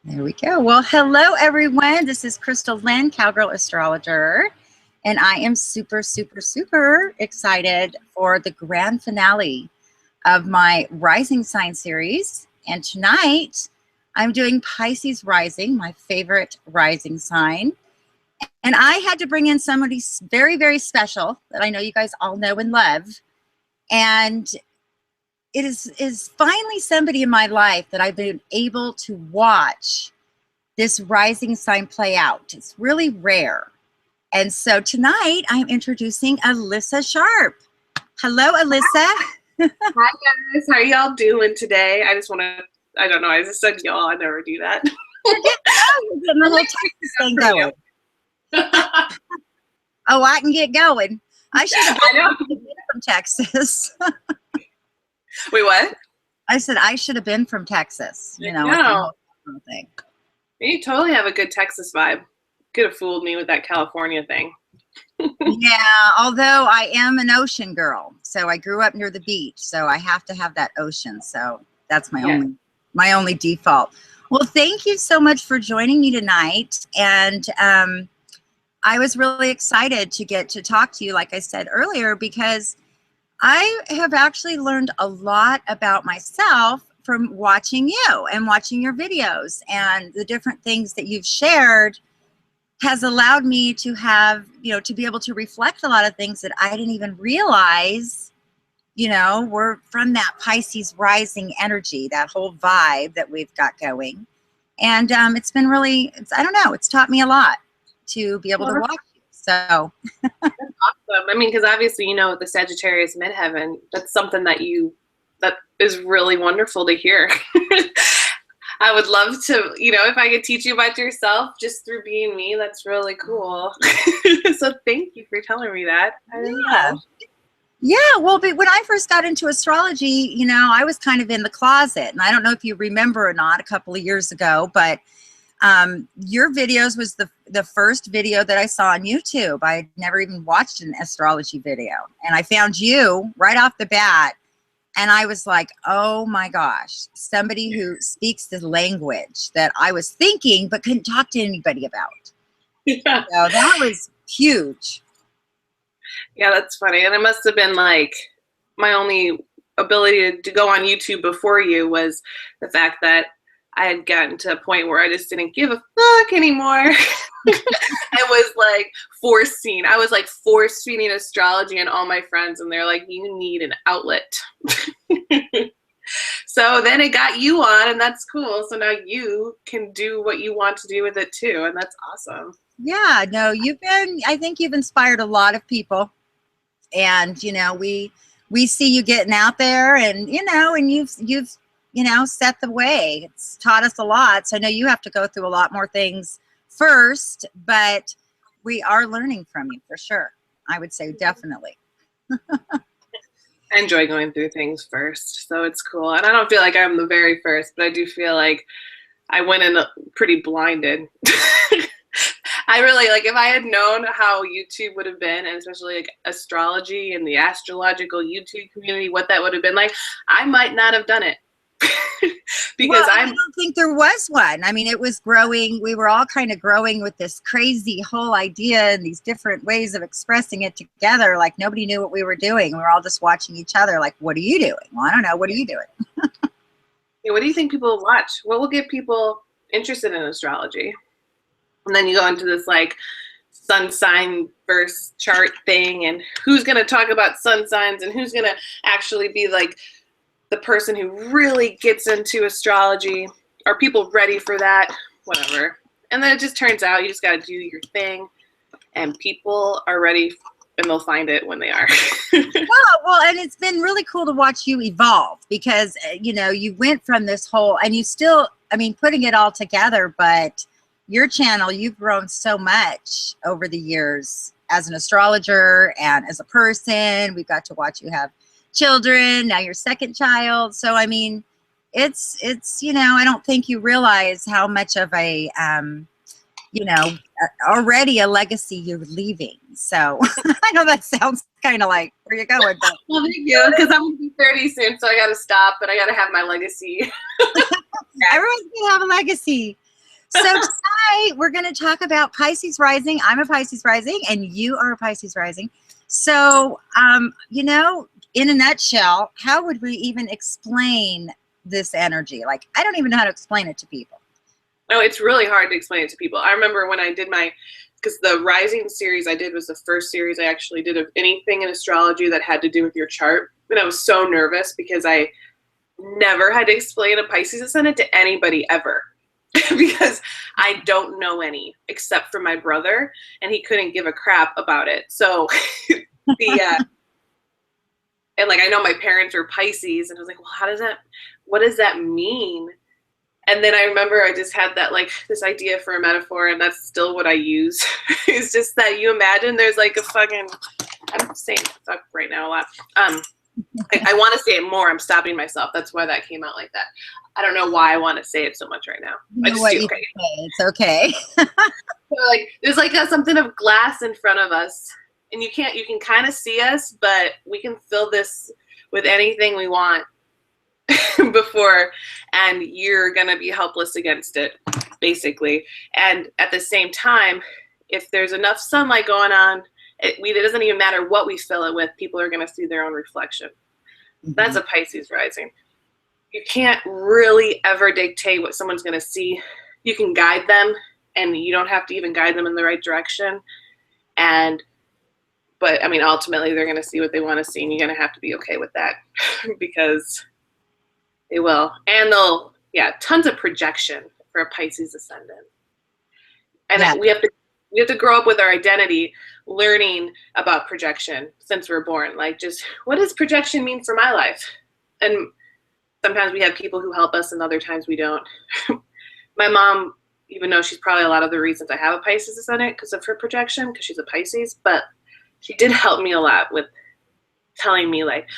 There we go. Well, hello, everyone. This is Chrystal Lynn, Cowgirl Astrologer, and I am super, super, super excited for the grand finale of my Rising Sign series. And tonight, I'm doing Pisces Rising, my favorite rising sign. And I had to bring in somebody very, very special that I know you guys all know and love. And it is finally somebody in my life that I've been able to watch this rising sign play out. It's really rare. And so tonight I'm introducing Alyssa Sharpe. Hello, Alyssa. Hi guys, how are y'all doing today? I just want to, I don't know, I just said y'all, I never do that. You're getting the whole Texas thing going. Oh, I can get going. I should have been from Texas. Wait, what? I said I should have been from Texas. You know, no. Thing. You totally have a good Texas vibe. Could have fooled me with that California thing. Yeah, although I am an ocean girl, so I grew up near the beach, so I have to have that ocean. So that's my only default. Well, thank you so much for joining me tonight, and I was really excited to get to talk to you, like I said earlier, because I have actually learned a lot about myself from watching you and watching your videos, and the different things that you've shared has allowed me to have, to be able to reflect a lot of things that I didn't even realize, were from that Pisces rising energy, that whole vibe that we've got going. And it's been really, I don't know, it's taught me a lot to be able to watch you. So that's awesome. I mean, because obviously, the Sagittarius midheaven, that's something that is really wonderful to hear. I would love to, if I could teach you about yourself just through being me, that's really cool. So thank you for telling me that. Yeah, well, but when I first got into astrology, I was kind of in the closet. And I don't know if you remember or not, a couple of years ago, but your videos was the first video that I saw on YouTube. I had never even watched an astrology video. And I found you right off the bat. And I was like, oh my gosh, somebody who speaks the language that I was thinking but couldn't talk to anybody about. Yeah. So that was huge. Yeah, that's funny. And it must have been like my only ability to go on YouTube before you was the fact that I had gotten to a point where I just didn't give a fuck anymore. I was like I was like force feeding astrology and all my friends, and they're like, you need an outlet. So then it got you on, and that's cool. So now you can do what you want to do with it too, and that's awesome. Yeah, no, I think you've inspired a lot of people, and we see you getting out there, and and you've set the way. It's taught us a lot. So I know you have to go through a lot more things first, but we are learning from you for sure. I would say definitely. I enjoy going through things first, so it's cool. And I don't feel like I'm the very first, but I do feel like I went in pretty blinded. I really, like, if I had known how YouTube would have been, and especially like astrology and the astrological YouTube community, what that would have been like, I might not have done it. Because I don't think there was one. I mean, it was growing. We were all kind of growing with this crazy whole idea and these different ways of expressing it together. Like nobody knew what we were doing. We were all just watching each other. Like, what are you doing? Well, I don't know. What are you doing? Yeah, what do you think people watch? What will get people interested in astrology? And then you go into this like sun sign verse chart thing, and who's going to talk about sun signs and who's going to actually be like the person who really gets into astrology. Are people ready for that? Whatever. And then it just turns out you just got to do your thing, and people are ready, and they'll find it when they are. Well, and it's been really cool to watch you evolve, because you went from this whole, and you still, I mean, putting it all together, but your channel, you've grown so much over the years as an astrologer and as a person. We've got to watch you have children, now your second child. So I mean, it's I don't think you realize how much of a already a legacy you're leaving. So I know that sounds kind of like where you're going, but well, thank you, because I'm gonna be 30 soon, so I got to stop, but I got to have my legacy. Everyone's gonna have a legacy. So tonight we're going to talk about Pisces rising. I'm a Pisces rising and you are a Pisces rising. So, you know, in a nutshell, how would we even explain this energy? Like, I don't even know how to explain it to people. No, it's really hard to explain it to people. I remember when I did because the Rising series I did was the first series I actually did of anything in astrology that had to do with your chart. And I was so nervous because I never had to explain a Pisces ascendant to anybody ever. Because I don't know any except for my brother, and he couldn't give a crap about it. So and like I know my parents were Pisces, and I was like, well, what does that mean? And then I remember I just had that like this idea for a metaphor, and that's still what I use. It's just that you imagine there's like a fucking, I'm saying fuck right now a lot. I want to say it more. I'm stopping myself. That's why that came out like that. I don't know why I want to say it so much right now. I just do okay. It's okay. So like there's like something of glass in front of us, and you can kind of see us, but we can fill this with anything we want before, and you're gonna be helpless against it, basically. And at the same time, if there's enough sunlight going on, it doesn't even matter what we fill it with, people are gonna see their own reflection. Mm-hmm. That's a Pisces rising. You can't really ever dictate what someone's gonna see. You can guide them, and you don't have to even guide them in the right direction. But I mean, ultimately, they're gonna see what they want to see, and you're gonna have to be okay with that because they will. And tons of projection for a Pisces ascendant. And yeah. we have to grow up with our identity, learning about projection since we're born. Like, just what does projection mean for my life? And sometimes we have people who help us, and other times we don't. My mom, even though she's probably a lot of the reasons I have a Pisces ascendant because of her projection, because she's a Pisces, but she did help me a lot with telling me, like,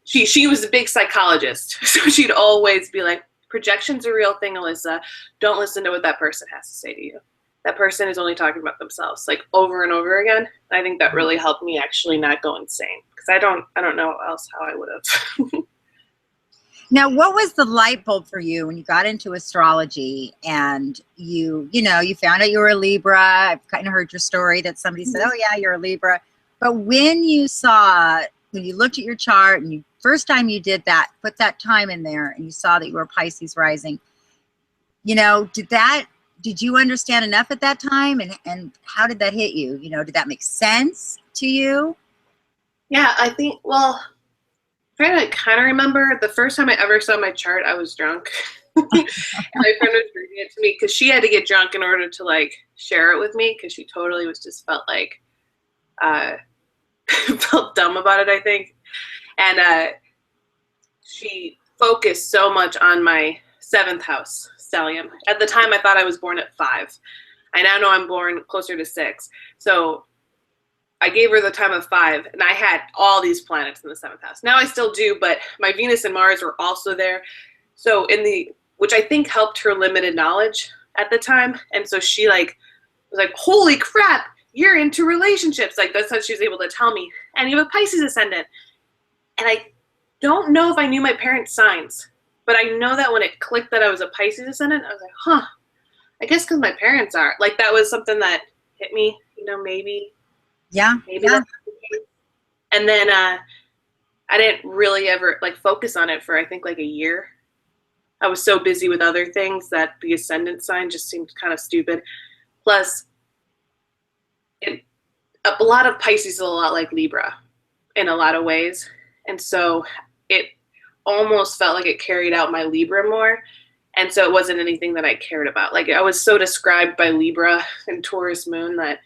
she was a big psychologist, so she'd always be like, projection's a real thing, Alyssa. Don't listen to what that person has to say to you. That person is only talking about themselves, like over and over again. I think that really helped me actually not go insane, because I don't know else how I would have. Now, what was the light bulb for you when you got into astrology and you found out you were a Libra? I've kind of heard your story that somebody said, oh yeah, you're a Libra. But when you looked at your chart and first time you did that, put that time in there and you saw that you were Pisces rising, did you understand enough at that time? And how did that hit you? Did that make sense to you? Yeah, I think, well, trying to kind of remember the first time I ever saw my chart, I was drunk. And my friend was reading it to me because she had to get drunk in order to like share it with me, because she totally felt like felt dumb about it, I think. And she focused so much on my 7th house stellium. At the time I thought I was born at 5. I now know I'm born closer to 6. So I gave her the time of 5, and I had all these planets in the 7th house. Now I still do, but my Venus and Mars were also there. So which I think helped her limited knowledge at the time. And so she was like, holy crap, you're into relationships. Like, that's how she was able to tell me. And you have a Pisces ascendant. And I don't know if I knew my parents' signs, but I know that when it clicked that I was a Pisces ascendant, I was like, huh, I guess because my parents are. Like, that was something that hit me, maybe. Yeah. Maybe. Yeah. And then I didn't really ever focus on it for I think like a year. I was so busy with other things that the ascendant sign just seemed kind of stupid. Plus, a lot of Pisces is a lot like Libra in a lot of ways. And so it almost felt like it carried out my Libra more. And so it wasn't anything that I cared about. Like, I was so described by Libra and Taurus moon that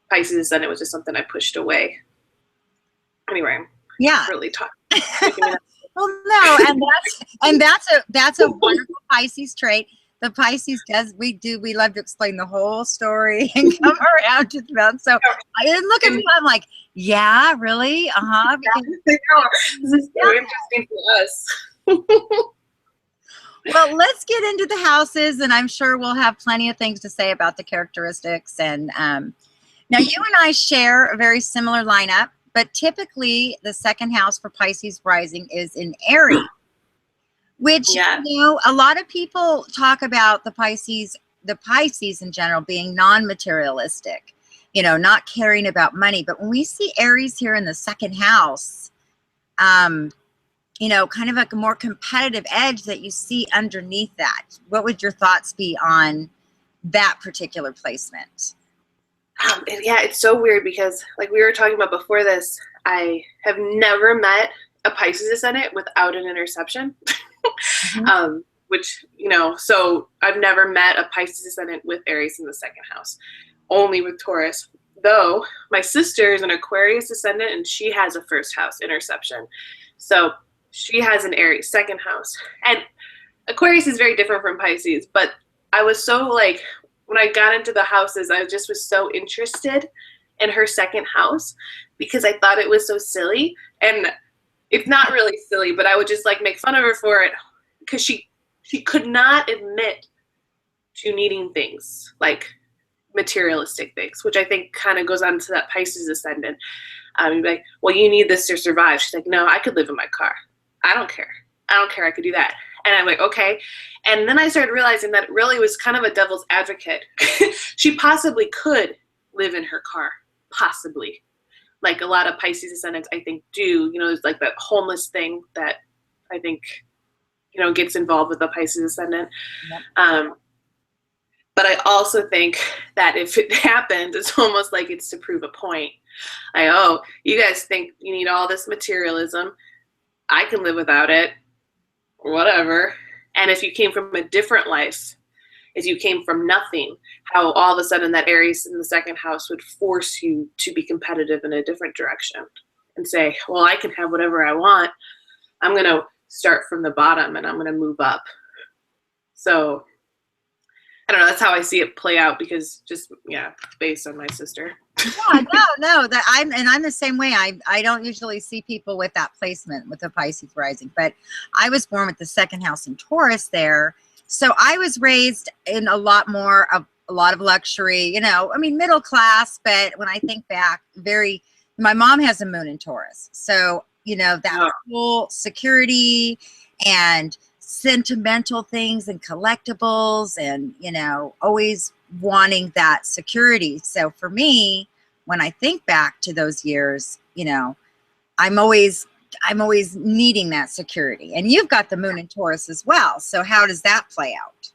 Pisces ascendant was just something I pushed away. Anyway, yeah, really talking. Well, no, and that's a wonderful Pisces trait. The Pisces we love to explain the whole story and come around to the mouth. So I didn't look at me. I'm like, yeah, really? This is so interesting for us. Well, let's get into the houses, and I'm sure we'll have plenty of things to say about the characteristics. And now you and I share a very similar lineup, but typically the 2nd house for Pisces rising is in Aries, which, a lot of people talk about the Pisces the Pisces in general being non-materialistic, you know, not caring about money. But when we see Aries here in the second house, you know, kind of like a more competitive edge that you see underneath that. What would your thoughts be on that particular placement? Yeah, it's so weird because, like we were talking about before this, I have never met a Pisces ascendant without an interception. Mm-hmm. Which, you know, so I've never met a Pisces ascendant with Aries in the second house, only with Taurus. Though my sister is an Aquarius ascendant and she has a first house interception. So she has an Aries second house. And Aquarius is very different from Pisces, but I was so like, when I got into the houses, I just was so interested in her second house because I thought it was so silly. And it's not really silly, but I would just like make fun of her for it because she could not admit to needing things like materialistic things, which I think kind of goes on to that Pisces ascendant. You'd be like, well, you need this to survive. She's like, no, I could live in my car. I don't care. I could do that. And I'm like, okay. And then I started realizing that it really was kind of a devil's advocate. She possibly could live in her car, possibly. Like a lot of Pisces ascendants, I think, do. You know, there's like that homeless thing that I think, you know, gets involved with the Pisces ascendant. Yep. But I also think that if it happened, it's almost like it's to prove a point. Like, oh, you guys think you need all this materialism. I can live without it. Whatever. And if you came from a different life, if you came from nothing, how all of a sudden that Aries in the second house would force you to be competitive in a different direction and say, well, I can have whatever I want. I'm going to start from the bottom and I'm going to move up. So I don't know. That's how I see it play out because just, yeah, based on my sister. Yeah, no, that I'm the same way. I don't usually see people with that placement with the Pisces rising, but I was born with the second house in Taurus there. So I was raised in a lot of luxury, you know, I mean, middle class, but when I think back, my mom has a moon in Taurus. So, you know, that whole security and sentimental things and collectibles and, you know, always wanting that security. So for me, when I think back to those years, you know, I'm always needing that security. And you've got the moon in Taurus as well. So how does that play out?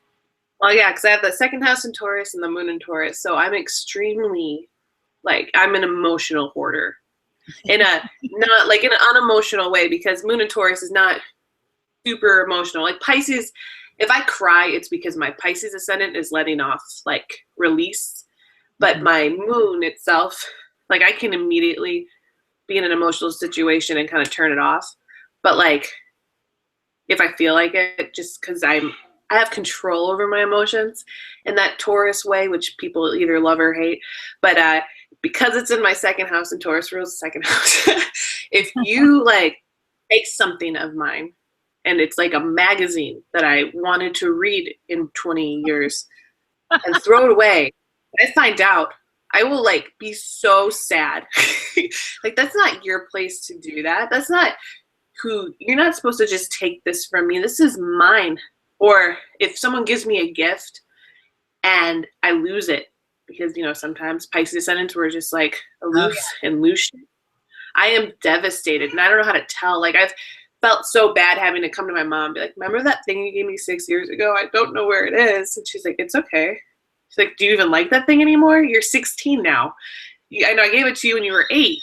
Well, yeah, because I have the second house in Taurus and the moon in Taurus. So I'm extremely, like, I'm an emotional hoarder in a, not like in an unemotional way because moon in Taurus is not super emotional. Like Pisces, if I cry, it's because my Pisces ascendant is letting off like release. But my moon itself, like I can immediately be in an emotional situation and kind of turn it off. But like, if I feel like it, just because I have control over my emotions in that Taurus way, which people either love or hate. But because it's in my second house and Taurus rules the second house, if you like take something of mine and it's like a magazine that I wanted to read in 20 years and throw it away, I find out, I will like be so sad. Like that's not your place to do that. That's not you're not supposed to just take this from me. This is mine. Or if someone gives me a gift and I lose it, because you know sometimes Pisces ascendants were just like aloof and loose. I am devastated and I don't know how to tell. Like I've felt so bad having to come to my mom and be like, remember that thing you gave me 6 years ago? I don't know where it is. And she's like, it's okay. She's like, do you even like that thing anymore? You're 16 now. I know I gave it to you when you were 8.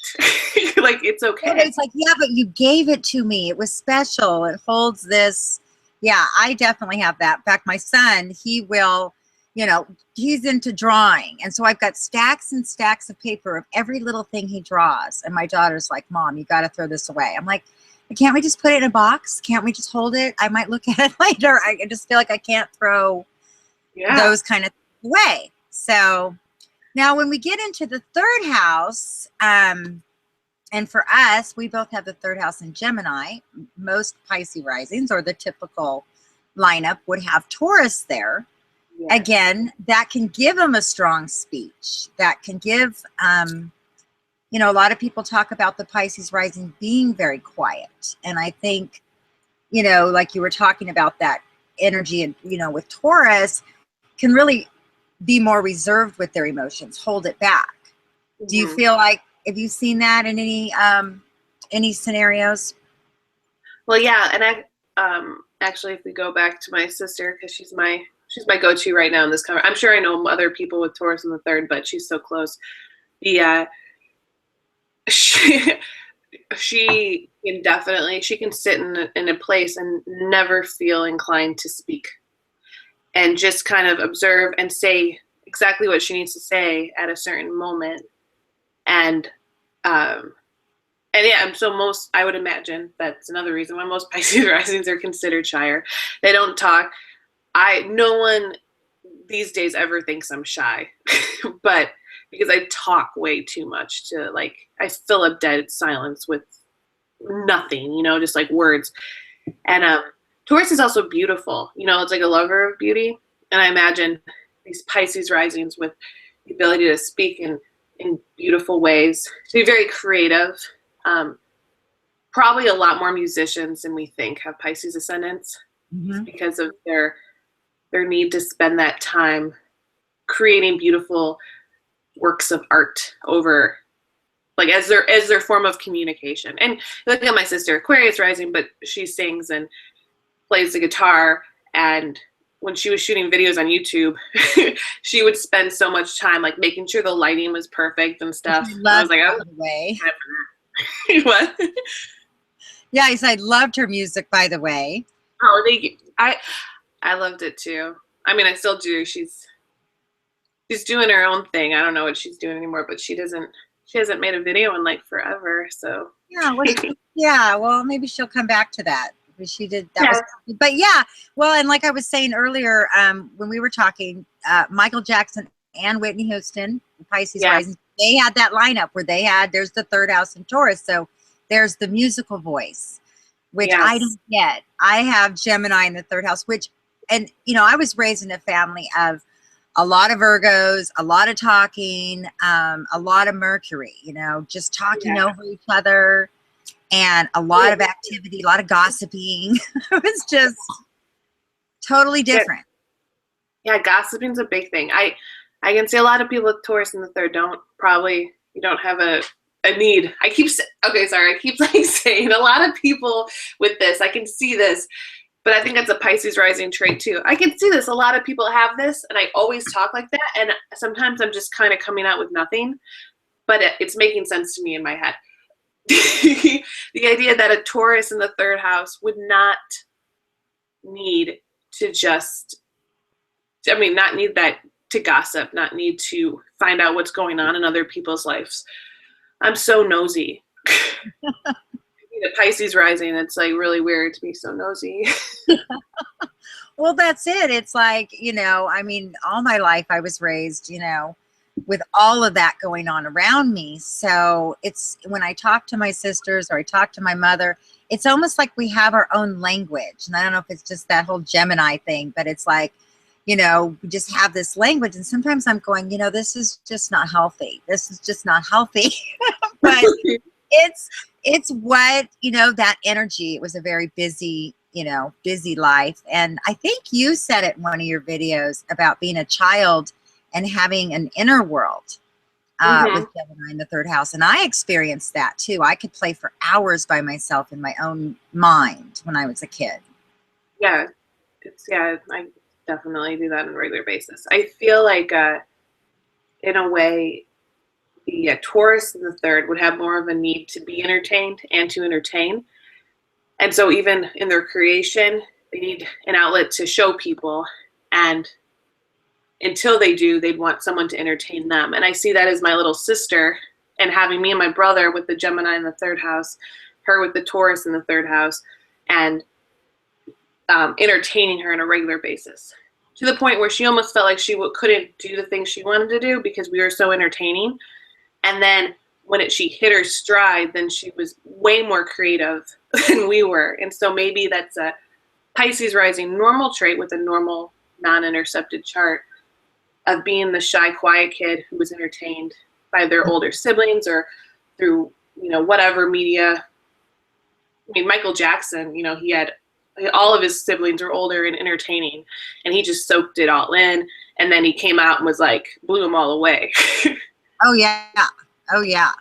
Like, it's okay. But it's like, yeah, but you gave it to me. It was special. It holds this. Yeah, I definitely have that. In fact, my son, he will, you know, he's into drawing. And so I've got stacks and stacks of paper of every little thing he draws. And my daughter's like, Mom, you got to throw this away. I'm like, can't we just put it in a box? Can't we just hold it? I might look at it later. I just feel like I can't throw those kind of things away. So now when we get into the third house, and for us, we both have the third house in Gemini. Most Pisces risings or the typical lineup would have Taurus there. Yes. Again, that can give them a strong speech. That can give, you know, a lot of people talk about the Pisces rising being very quiet. And I think, you know, like you were talking about that energy and, you know, with Taurus can really be more reserved with their emotions, hold it back. Do you feel like, have you seen that in any scenarios? Well, yeah, and actually, if we go back to my sister, because she's my go-to right now in this cover. I'm sure I know other people with Taurus in the third, but she's so close. The she can definitely, she can sit in a place and never feel inclined to speak, and just kind of observe and say exactly what she needs to say at a certain moment. And yeah, so I would imagine that's another reason why most Pisces risings are considered shyer. They don't talk. No one these days ever thinks I'm shy, but because I talk way too much to, like, I fill up dead silence with nothing, you know, just like words. And Taurus is also beautiful, you know, it's like a lover of beauty. And I imagine these Pisces risings with the ability to speak in beautiful ways, to be very creative. Probably a lot more musicians than we think have Pisces ascendants, because of their need to spend that time creating beautiful works of art over, like, as their form of communication. And look at my sister, Aquarius rising, but she sings and plays the guitar, and when she was shooting videos on YouTube, she would spend so much time like making sure the lighting was perfect and stuff. I was like, oh, by the way. What? Yeah, I said I loved her music, by the way. Oh, thank you. I loved it too. I mean, I still do. She's doing her own thing. I don't know what she's doing anymore, but she hasn't made a video in like forever. So yeah, well, maybe she'll come back to that. She did that. Yeah. But yeah, well, and like I was saying earlier, when we were talking, Michael Jackson and Whitney Houston, Pisces Rising, they had that lineup where there's the third house in Taurus. So there's the musical voice, which I don't get. I have Gemini in the third house, and you know, I was raised in a family of a lot of Virgos, a lot of talking, a lot of Mercury, you know, just talking over each other, and a lot of activity, a lot of gossiping. It was just totally different. Yeah, gossiping's a big thing. I can see a lot of people with Taurus in the third you don't have a need. I keep like saying a lot of people with this, I can see this, but I think that's a Pisces rising trait too. I can see this. A lot of people have this, and I always talk like that. And sometimes I'm just kind of coming out with nothing, but it's making sense to me in my head. The idea that a Taurus in the third house would not need to not need that to gossip, not need to find out what's going on in other people's lives. I'm so nosy. The Pisces rising, it's like really weird to be so nosy. Well, that's it. It's like, you know, I mean, all my life I was raised, you know, with all of that going on around me. So it's, when I talk to my sisters or I talk to my mother, it's almost like we have our own language. And I don't know if it's just that whole Gemini thing, but it's like, you know, we just have this language. And sometimes I'm going, you know, this is just not healthy. This is just not healthy. But it's what, you know, that energy. It was a very busy life. And I think you said it in one of your videos about being a child and having an inner world with Gemini in the third house. And I experienced that too. I could play for hours by myself in my own mind when I was a kid. Yeah, I definitely do that on a regular basis. I feel like in a way, the Taurus in the third would have more of a need to be entertained and to entertain. And so even in their creation, they need an outlet to show people. And until they do, they'd want someone to entertain them. And I see that as my little sister, and having me and my brother with the Gemini in the third house, her with the Taurus in the third house, and entertaining her on a regular basis, to the point where she almost felt like she couldn't do the things she wanted to do because we were so entertaining. And then when she hit her stride, then she was way more creative than we were. And so maybe that's a Pisces rising normal trait with a normal non-intercepted chart of being the shy, quiet kid who was entertained by their older siblings or through, you know, whatever media. I mean, Michael Jackson, you know, he had all of his siblings were older and entertaining, and he just soaked it all in. And then he came out and was like, blew them all away. Oh yeah. Oh yeah.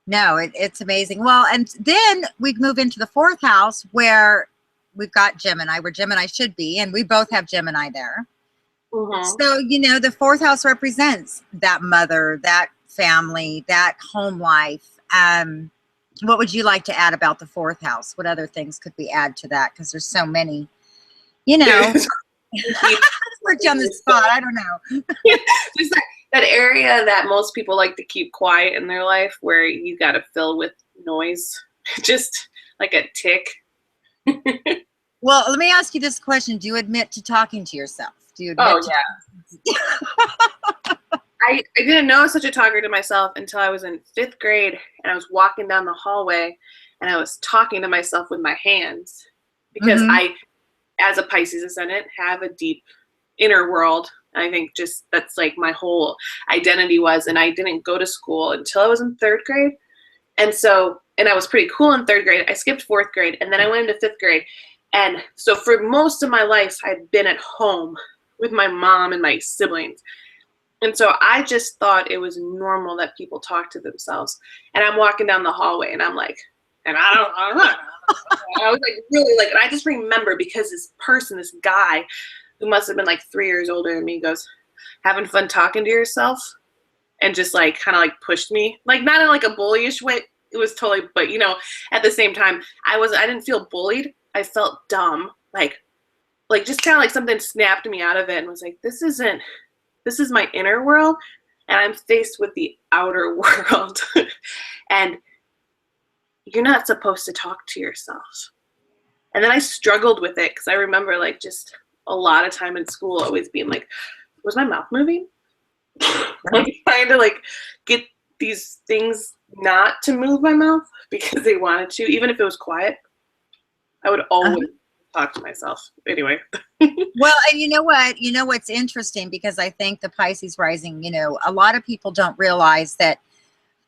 No, it's amazing. Well, and then we move into the 4th house where we've got Gemini, where Gemini should be, and we both have Gemini there. Mm-hmm. So, you know, the 4th house represents that mother, that family, that home life. What would you like to add about the 4th house? What other things could we add to that? Because there's so many, you know. Put you on the spot. I don't know. Just that area that most people like to keep quiet in their life, where you got to fill with noise, just like a tick. Well, let me ask you this question. Do you admit to talking to yourself? Do you admit yeah. I didn't know I was such a talker to myself until I was in 5th grade, and I was walking down the hallway and I was talking to myself with my hands, because I, as a Pisces ascendant, have a deep inner world. I think just that's like my whole identity was, and I didn't go to school until I was in 3rd grade. And so, and I was pretty cool in 3rd grade. I skipped 4th grade, and then I went into 5th grade. And so for most of my life, I'd been at home with my mom and my siblings. And so I just thought it was normal that people talk to themselves. And I'm walking down the hallway and I'm like, and I don't know. I was like, really, like, and I just remember, because this person, this guy who must have been like 3 years older than me, goes, having fun talking to yourself? And just like kind of like pushed me, like not in like a bullyish way. It was totally, but you know, at the same time, I didn't feel bullied. I felt dumb. Like just kind of like something snapped me out of it and was like, this is my inner world, and I'm faced with the outer world. And you're not supposed to talk to yourself. And then I struggled with it, because I remember like just a lot of time in school always being like, was my mouth moving? Like trying to like get these things not to move my mouth because they wanted to, even if it was quiet. I would always talk to myself. Anyway. Well, and you know what? You know what's interesting, because I think the Pisces rising, you know, a lot of people don't realize that,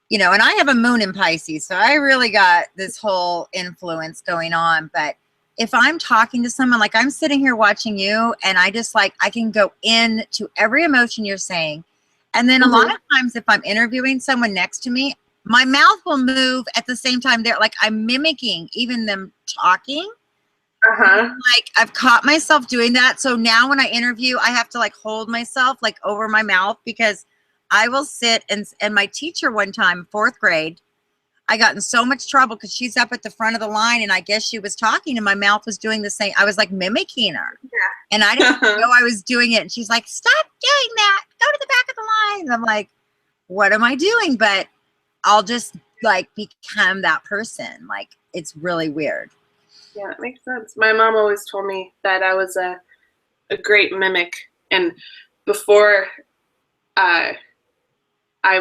you know, and I have a moon in Pisces, so I really got this whole influence going on. But if I'm talking to someone, like I'm sitting here watching you, and I just like, I can go into every emotion you're saying. And then a lot of times if I'm interviewing someone next to me, my mouth will move at the same time. They're like, I'm mimicking even them talking. Like I've caught myself doing that. So now when I interview, I have to like hold myself like over my mouth, because I will sit and my teacher one time, 4th grade, I got in so much trouble because she's up at the front of the line, and I guess she was talking and my mouth was doing the same. I was like mimicking her, and I didn't know I was doing it. And she's like, stop doing that. Go to the back of the line. And I'm like, what am I doing? But I'll just like become that person. Like, it's really weird. Yeah, it makes sense. My mom always told me that I was a great mimic. And before I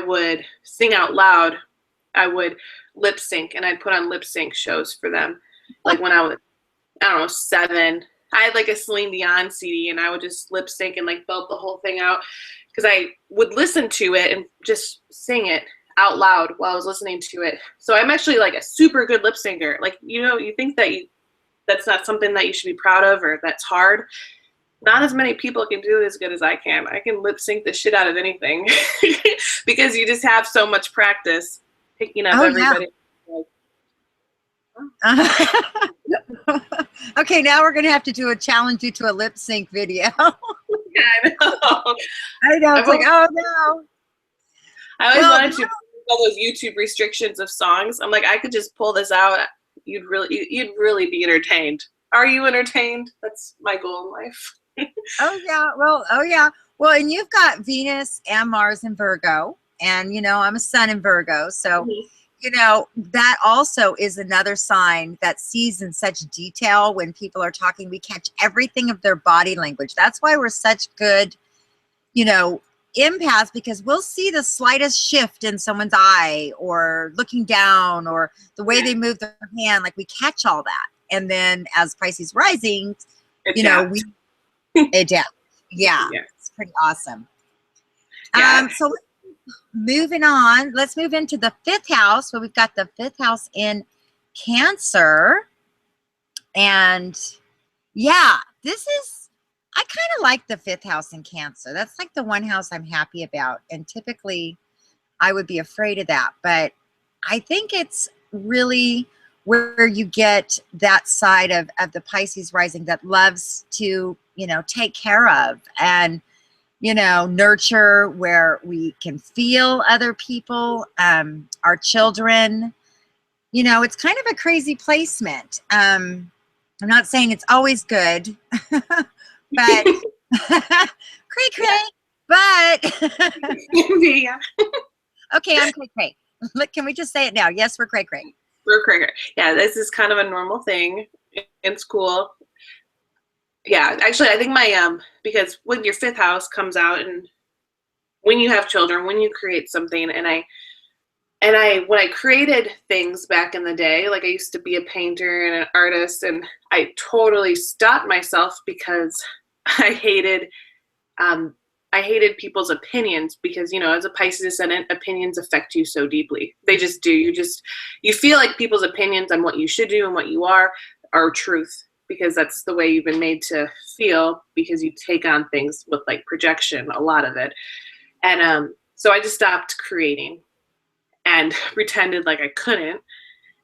would sing out loud, I would lip sync, and I'd put on lip sync shows for them. Like when I was, I don't know, 7, I had like a Celine Dion CD, and I would just lip sync and like belt the whole thing out, because I would listen to it and just sing it out loud while I was listening to it. So I'm actually like a super good lip syncer. Like, you know, you think that that's not something that you should be proud of, or that's hard. Not as many people can do it as good as I can. I can lip sync the shit out of anything because you just have so much practice picking up everybody. Yeah. Okay, now we're gonna have to do a challenge you to a lip sync video. Yeah, I know. I know. It's like, oh no. I always wanted to all those YouTube restrictions of songs. I'm like, I could just pull this out. You'd really be entertained. Are you entertained? That's my goal in life. Oh yeah. Well, and you've got Venus and Mars in Virgo, and you know, I'm a Sun in Virgo, so you know, that also is another sign that sees in such detail when people are talking. We catch everything of their body language. That's why we're such good, you know, empaths, because we'll see the slightest shift in someone's eye or looking down or the way they move their hand. Like, we catch all that. And then as Pisces rising, you know, we adapt. Yeah, it's pretty awesome. So moving on, let's move into the 5th house. So we've got the 5th house in Cancer. And yeah, this is, I kind of like the 5th house in Cancer. That's like the one house I'm happy about. And typically I would be afraid of that. But I think it's really where you get that side of the Pisces rising that loves to, you know, take care of and, you know, nurture, where we can feel other people, our children. You know, it's kind of a crazy placement. I'm not saying it's always good, but cray cray. But Yeah. okay, I'm cray cray. Look, can we just say it now? Yes, we're cray cray. We're cray. Yeah, this is kind of a normal thing in school. Yeah, actually, I think my because when your 5th house comes out, and when you have children, when you create something, and when I created things back in the day, like I used to be a painter and an artist, and I totally stopped myself because I hated people's opinions, because, you know, as a Pisces ascendant, opinions affect you so deeply. They just do. You feel like people's opinions on what you should do and what you are truth, because that's the way you've been made to feel, because you take on things with like projection, a lot of it. And so I just stopped creating and pretended like I couldn't.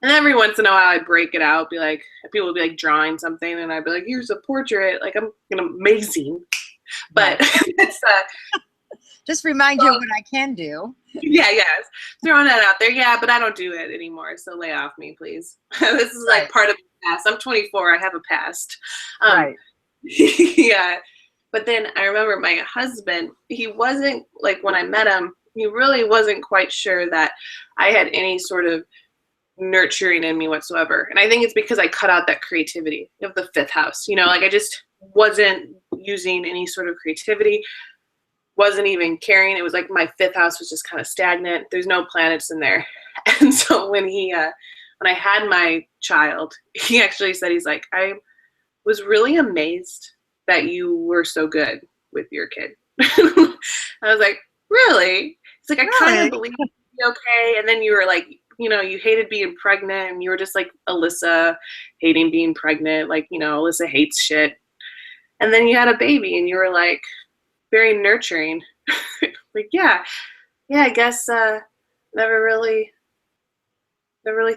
And every once in a while I'd break it out, be like, people would be like drawing something, and I'd be like, here's a portrait. Like, I'm amazing. But it's just remind you of what I can do. Yeah, yes. Throwing that out there. Yeah, but I don't do it anymore. So lay off me, please. This is like part of the past. I'm 24. I have a past. Right. Yeah. But then I remember my husband, he wasn't, like, when I met him, he really wasn't quite sure that I had any sort of nurturing in me whatsoever. And I think it's because I cut out that creativity of the 5th house. You know, like, I just wasn't using any sort of creativity, wasn't even caring. It was like my 5th house was just kind of stagnant. There's no planets in there. And so when I had my child, he actually said, he's like, I was really amazed that you were so good with your kid. I was like, really? It's like, I kind of believe you'd be okay. And then you were like, you know, you hated being pregnant, and you were just like Alyssa hating being pregnant. Like, you know, Alyssa hates shit. And then you had a baby, and you were like very nurturing. Like, yeah, I guess never really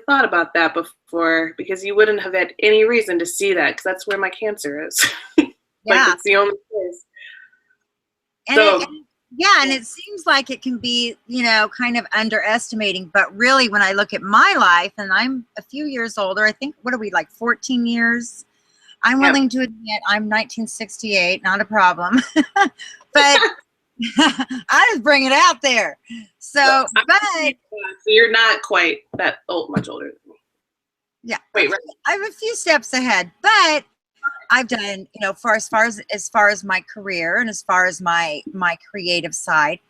thought about that before, because you wouldn't have had any reason to see that, because that's where my Cancer is. Like, Yeah. it's the only place. And it seems like it can be, you know, kind of underestimating, but really when I look at my life, and I'm a few years older, I think, what are we, like 14 years? I'm willing to admit I'm 1968, not a problem. But I just bring it out there. So, so you're not quite that old, much older than me. Yeah. Wait, right. I'm a few steps ahead, but I've done, you know, for as far as my career and as far as my creative side,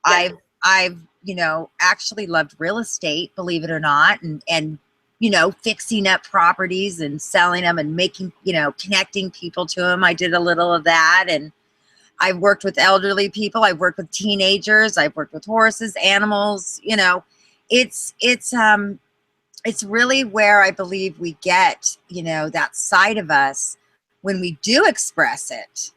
yeah. I've you know, actually loved real estate, believe it or not, and you know, fixing up properties and selling them and making, you know, connecting people to them. I did a little of that, and I've worked with elderly people. I've worked with teenagers. I've worked with horses, animals. You know, it's really where I believe we get, you know, that side of us when we do express it,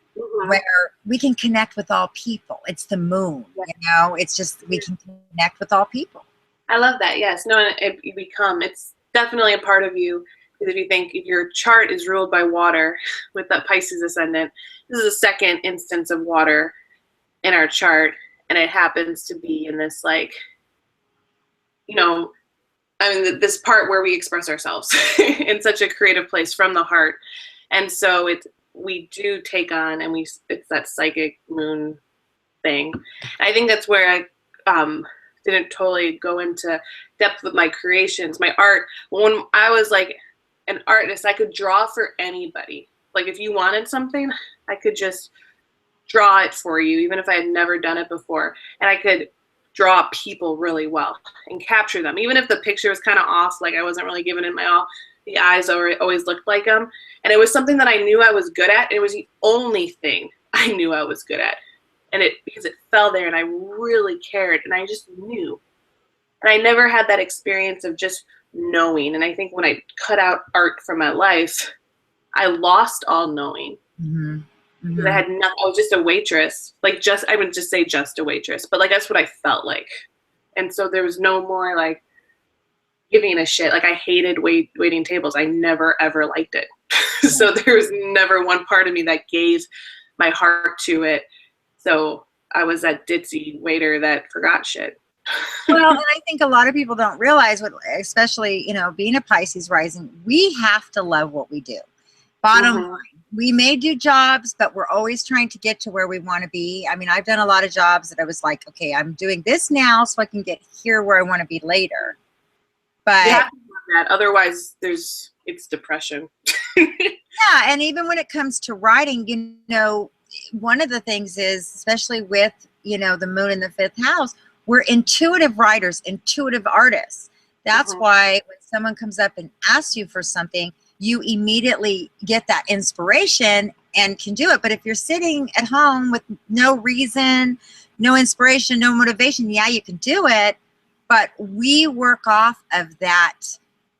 where we can connect with all people. It's the moon, you know, it's just, we can connect with all people. I love that. Yes. No, it's definitely a part of you. Because if your chart is ruled by water with that Pisces ascendant, this is a second instance of water in our chart. And it happens to be in this, like, you know, I mean, this part where we express ourselves in such a creative place from the heart. And so we do take on, and it's that psychic moon thing. I think that's where I didn't totally go into depth with my creations, my art. When I was like an artist, I could draw for anybody. Like, if you wanted something, I could just draw it for you, even if I had never done it before. And I could draw people really well and capture them, even if the picture was kind of off, like I wasn't really giving it my all. The eyes always looked like them, and it was something that I knew I was good at. And it was the only thing I knew I was good at, and because it fell there, and I really cared, and I just knew. And I never had that experience of just knowing. And I think when I cut out art from my life, I lost all knowing. Mm-hmm. because I had nothing. I was just a waitress. Like I would just say just a waitress, but like that's what I felt like. And so there was no more like giving a shit. Like I hated waiting tables. I never ever liked it. So there was never one part of me that gave my heart to it. So I was that ditzy waiter that forgot shit. Well, and I think a lot of people don't realize what, especially, you know, being a Pisces rising, we have to love what we do. Bottom line, we may do jobs, but we're always trying to get to where we want to be. I mean, I've done a lot of jobs that I was like, okay, I'm doing this now so I can get here where I want to be later. But you have to do that. Otherwise it's depression. yeah, and even when it comes to writing, you know, one of the things is, especially with, you know, the moon in the 5th house, we're intuitive writers, intuitive artists. That's why when someone comes up and asks you for something, you immediately get that inspiration and can do it. But if you're sitting at home with no reason, no inspiration, no motivation, yeah, you can do it. But we work off of that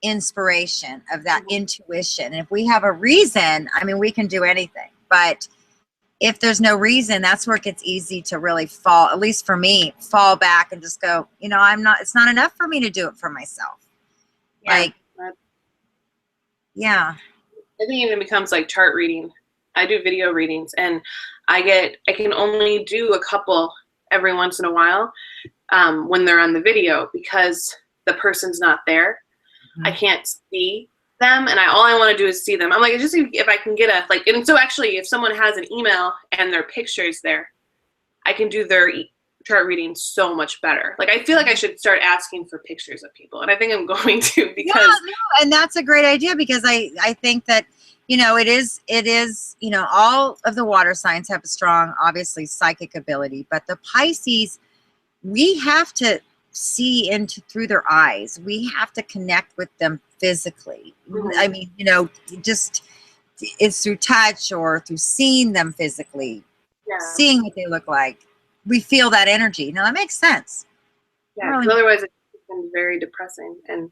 inspiration, of that intuition. And if we have a reason, I mean, we can do anything. But if there's no reason, that's where it gets easy to really fall, at least for me, fall back and just go, you know, it's not enough for me to do it for myself. Yeah. Like, yeah. I think it even becomes like chart reading. I do video readings and I can only do a couple every once in a while when they're on the video because the person's not there. I can't see them and all I want to do is see them. I'm like, just if I can get and so actually if someone has an email and their picture's there, I can do their chart reading so much better. Like I feel like I should start asking for pictures of people, and I think I'm going to because and that's a great idea because I think that, you know, it is, you know, all of the water signs have a strong, obviously, psychic ability, but the Pisces, we have to see through their eyes. We have to connect with them physically. I mean, you know, just it's through touch or through seeing them physically, seeing what they look like. We feel that energy. Now that makes sense. Yeah, really. Otherwise it becomes very depressing, and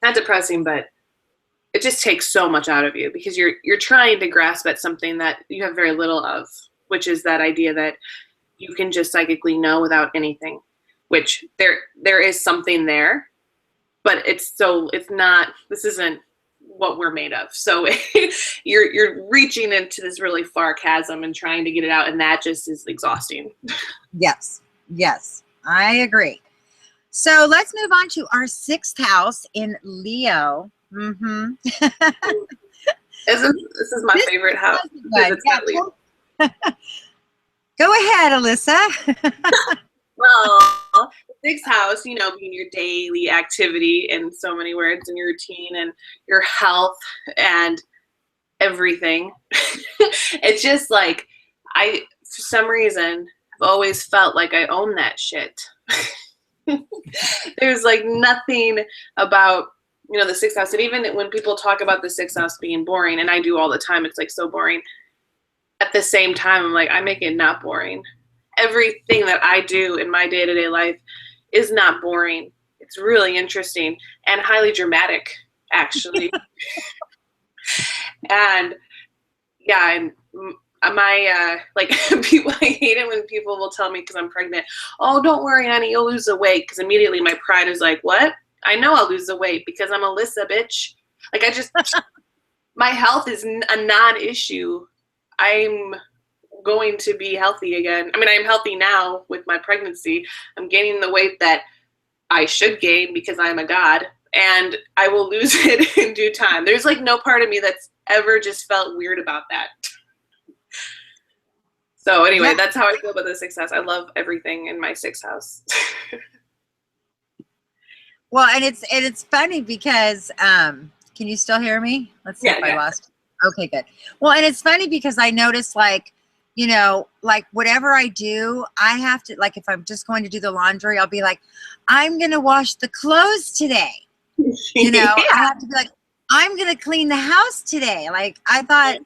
not depressing, but it just takes so much out of you because you're trying to grasp at something that you have very little of, which is that idea that you can just psychically know without anything, which there is something there, but it's not, this isn't what we're made of. So you're reaching into this really far chasm and trying to get it out, and that just is exhausting. Yes, I agree. So let's move on to our 6th house in Leo. This is my favorite house. Go ahead, Alyssa. Well, the 6th house, you know, being your daily activity in so many words and your routine and your health and everything. It's just like, for some reason, I've always felt like I own that shit. There's like nothing about, you know, the 6th house. And even when people talk about the 6th house being boring, and I do all the time, it's like so boring. At the same time, I'm like, I make it not boring. Everything that I do in my day-to-day life is not boring. It's really interesting and highly dramatic, actually. And yeah, and my like people, I hate it when people will tell me because I'm pregnant, oh, don't worry, honey, you'll lose the weight. Because immediately my pride is like, what? I know I'll lose the weight because I'm Alyssa, bitch. Like I just, my health is a non-issue. I'm going to be healthy again. I mean, I'm healthy now with my pregnancy. I'm gaining the weight that I should gain because I'm a god, and I will lose it in due time. There's like no part of me that's ever just felt weird about that. So anyway, that's how I feel about the 6th house. I love everything in my 6th house. Well, and it's funny because can you still hear me? Let's see if I lost. Okay, good. Well, and it's funny because I notice, like, you know, like whatever I do, I have to, like, if I'm just going to do the laundry, I'll be like, I'm going to wash the clothes today. You know, I have to be like, I'm going to clean the house today. Like, I thought,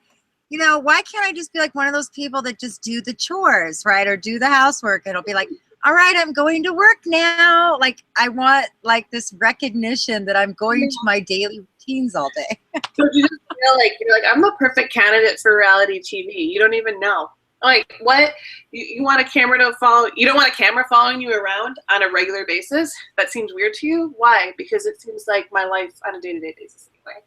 you know, why can't I just be like one of those people that just do the chores, right? Or do the housework. It'll be like, all right, I'm going to work now. Like, I want like this recognition that I'm going to my daily routines all day. So you just feel like you're like, I'm the perfect candidate for reality TV. You don't even know. Like, what? You want a camera to follow? You don't want a camera following you around on a regular basis? That seems weird to you? Why? Because it seems like my life on a day-to-day basis anyway.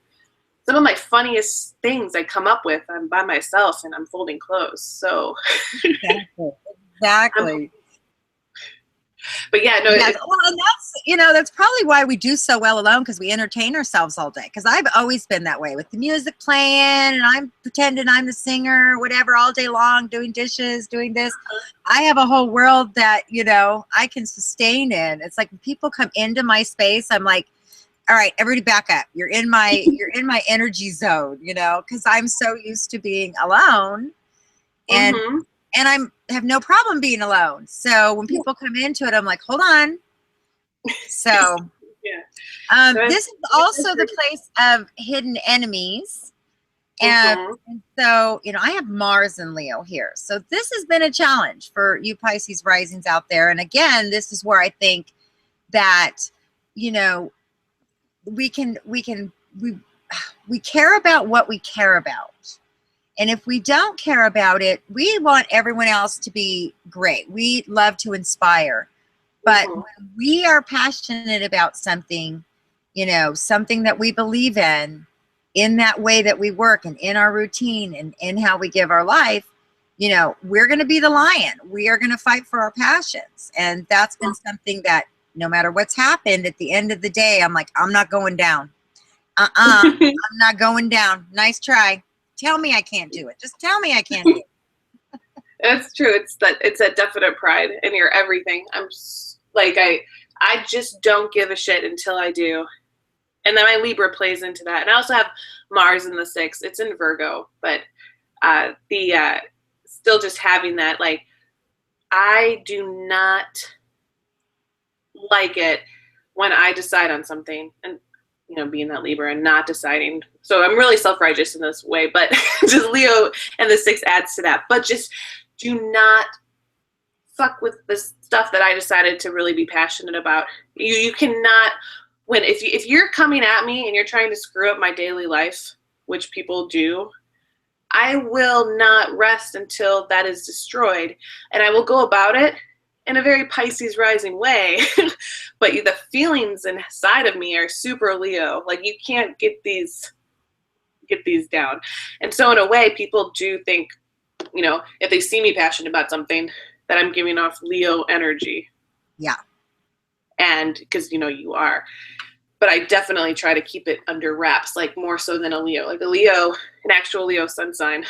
Some of my funniest things I come up with, I'm by myself and I'm folding clothes. So Exactly. But yeah, no. Yes. Well, and that's probably why we do so well alone, because we entertain ourselves all day. Because I've always been that way with the music playing, and I'm pretending I'm the singer, whatever, all day long, doing dishes, doing this. I have a whole world that I can sustain in. It's like when people come into my space, I'm like, all right, everybody back up. You're in my energy zone, because I'm so used to being alone, and and have no problem being alone. So when people come into it, I'm like, hold on. So this is also the place of hidden enemies. And so, I have Mars and Leo here. So this has been a challenge for you Pisces risings out there. And again, this is where I think that, we care about what we care about. And if we don't care about it, we want everyone else to be great. We love to inspire. But when we are passionate about something, something that we believe in that way that we work and in our routine and in how we give our life, we're going to be the lion. We are going to fight for our passions. And that's been something that no matter what's happened, at the end of the day, I'm like, I'm not going down. I'm not going down. Nice try. Tell me I can't do it. Just tell me I can't do it. That's true. It's a definite pride in your everything. I'm like, I just don't give a shit until I do. And then my Libra plays into that. And I also have Mars in the 6th. It's in Virgo, but still just having that, like, I do not like it when I decide on something and being that Libra and not deciding. So I'm really self-righteous in this way, but just Leo and the 6 adds to that. But just do not fuck with the stuff that I decided to really be passionate about. You cannot, if you're coming at me and you're trying to screw up my daily life, which people do, I will not rest until that is destroyed. And I will go about it in a very Pisces rising way. But the feelings inside of me are super Leo. Like, you can't get these down. And so in a way, people do think, if they see me passionate about something, that I'm giving off Leo energy. Yeah. And because, you are. But I definitely try to keep it under wraps, like more so than a Leo. Like an actual Leo sun sign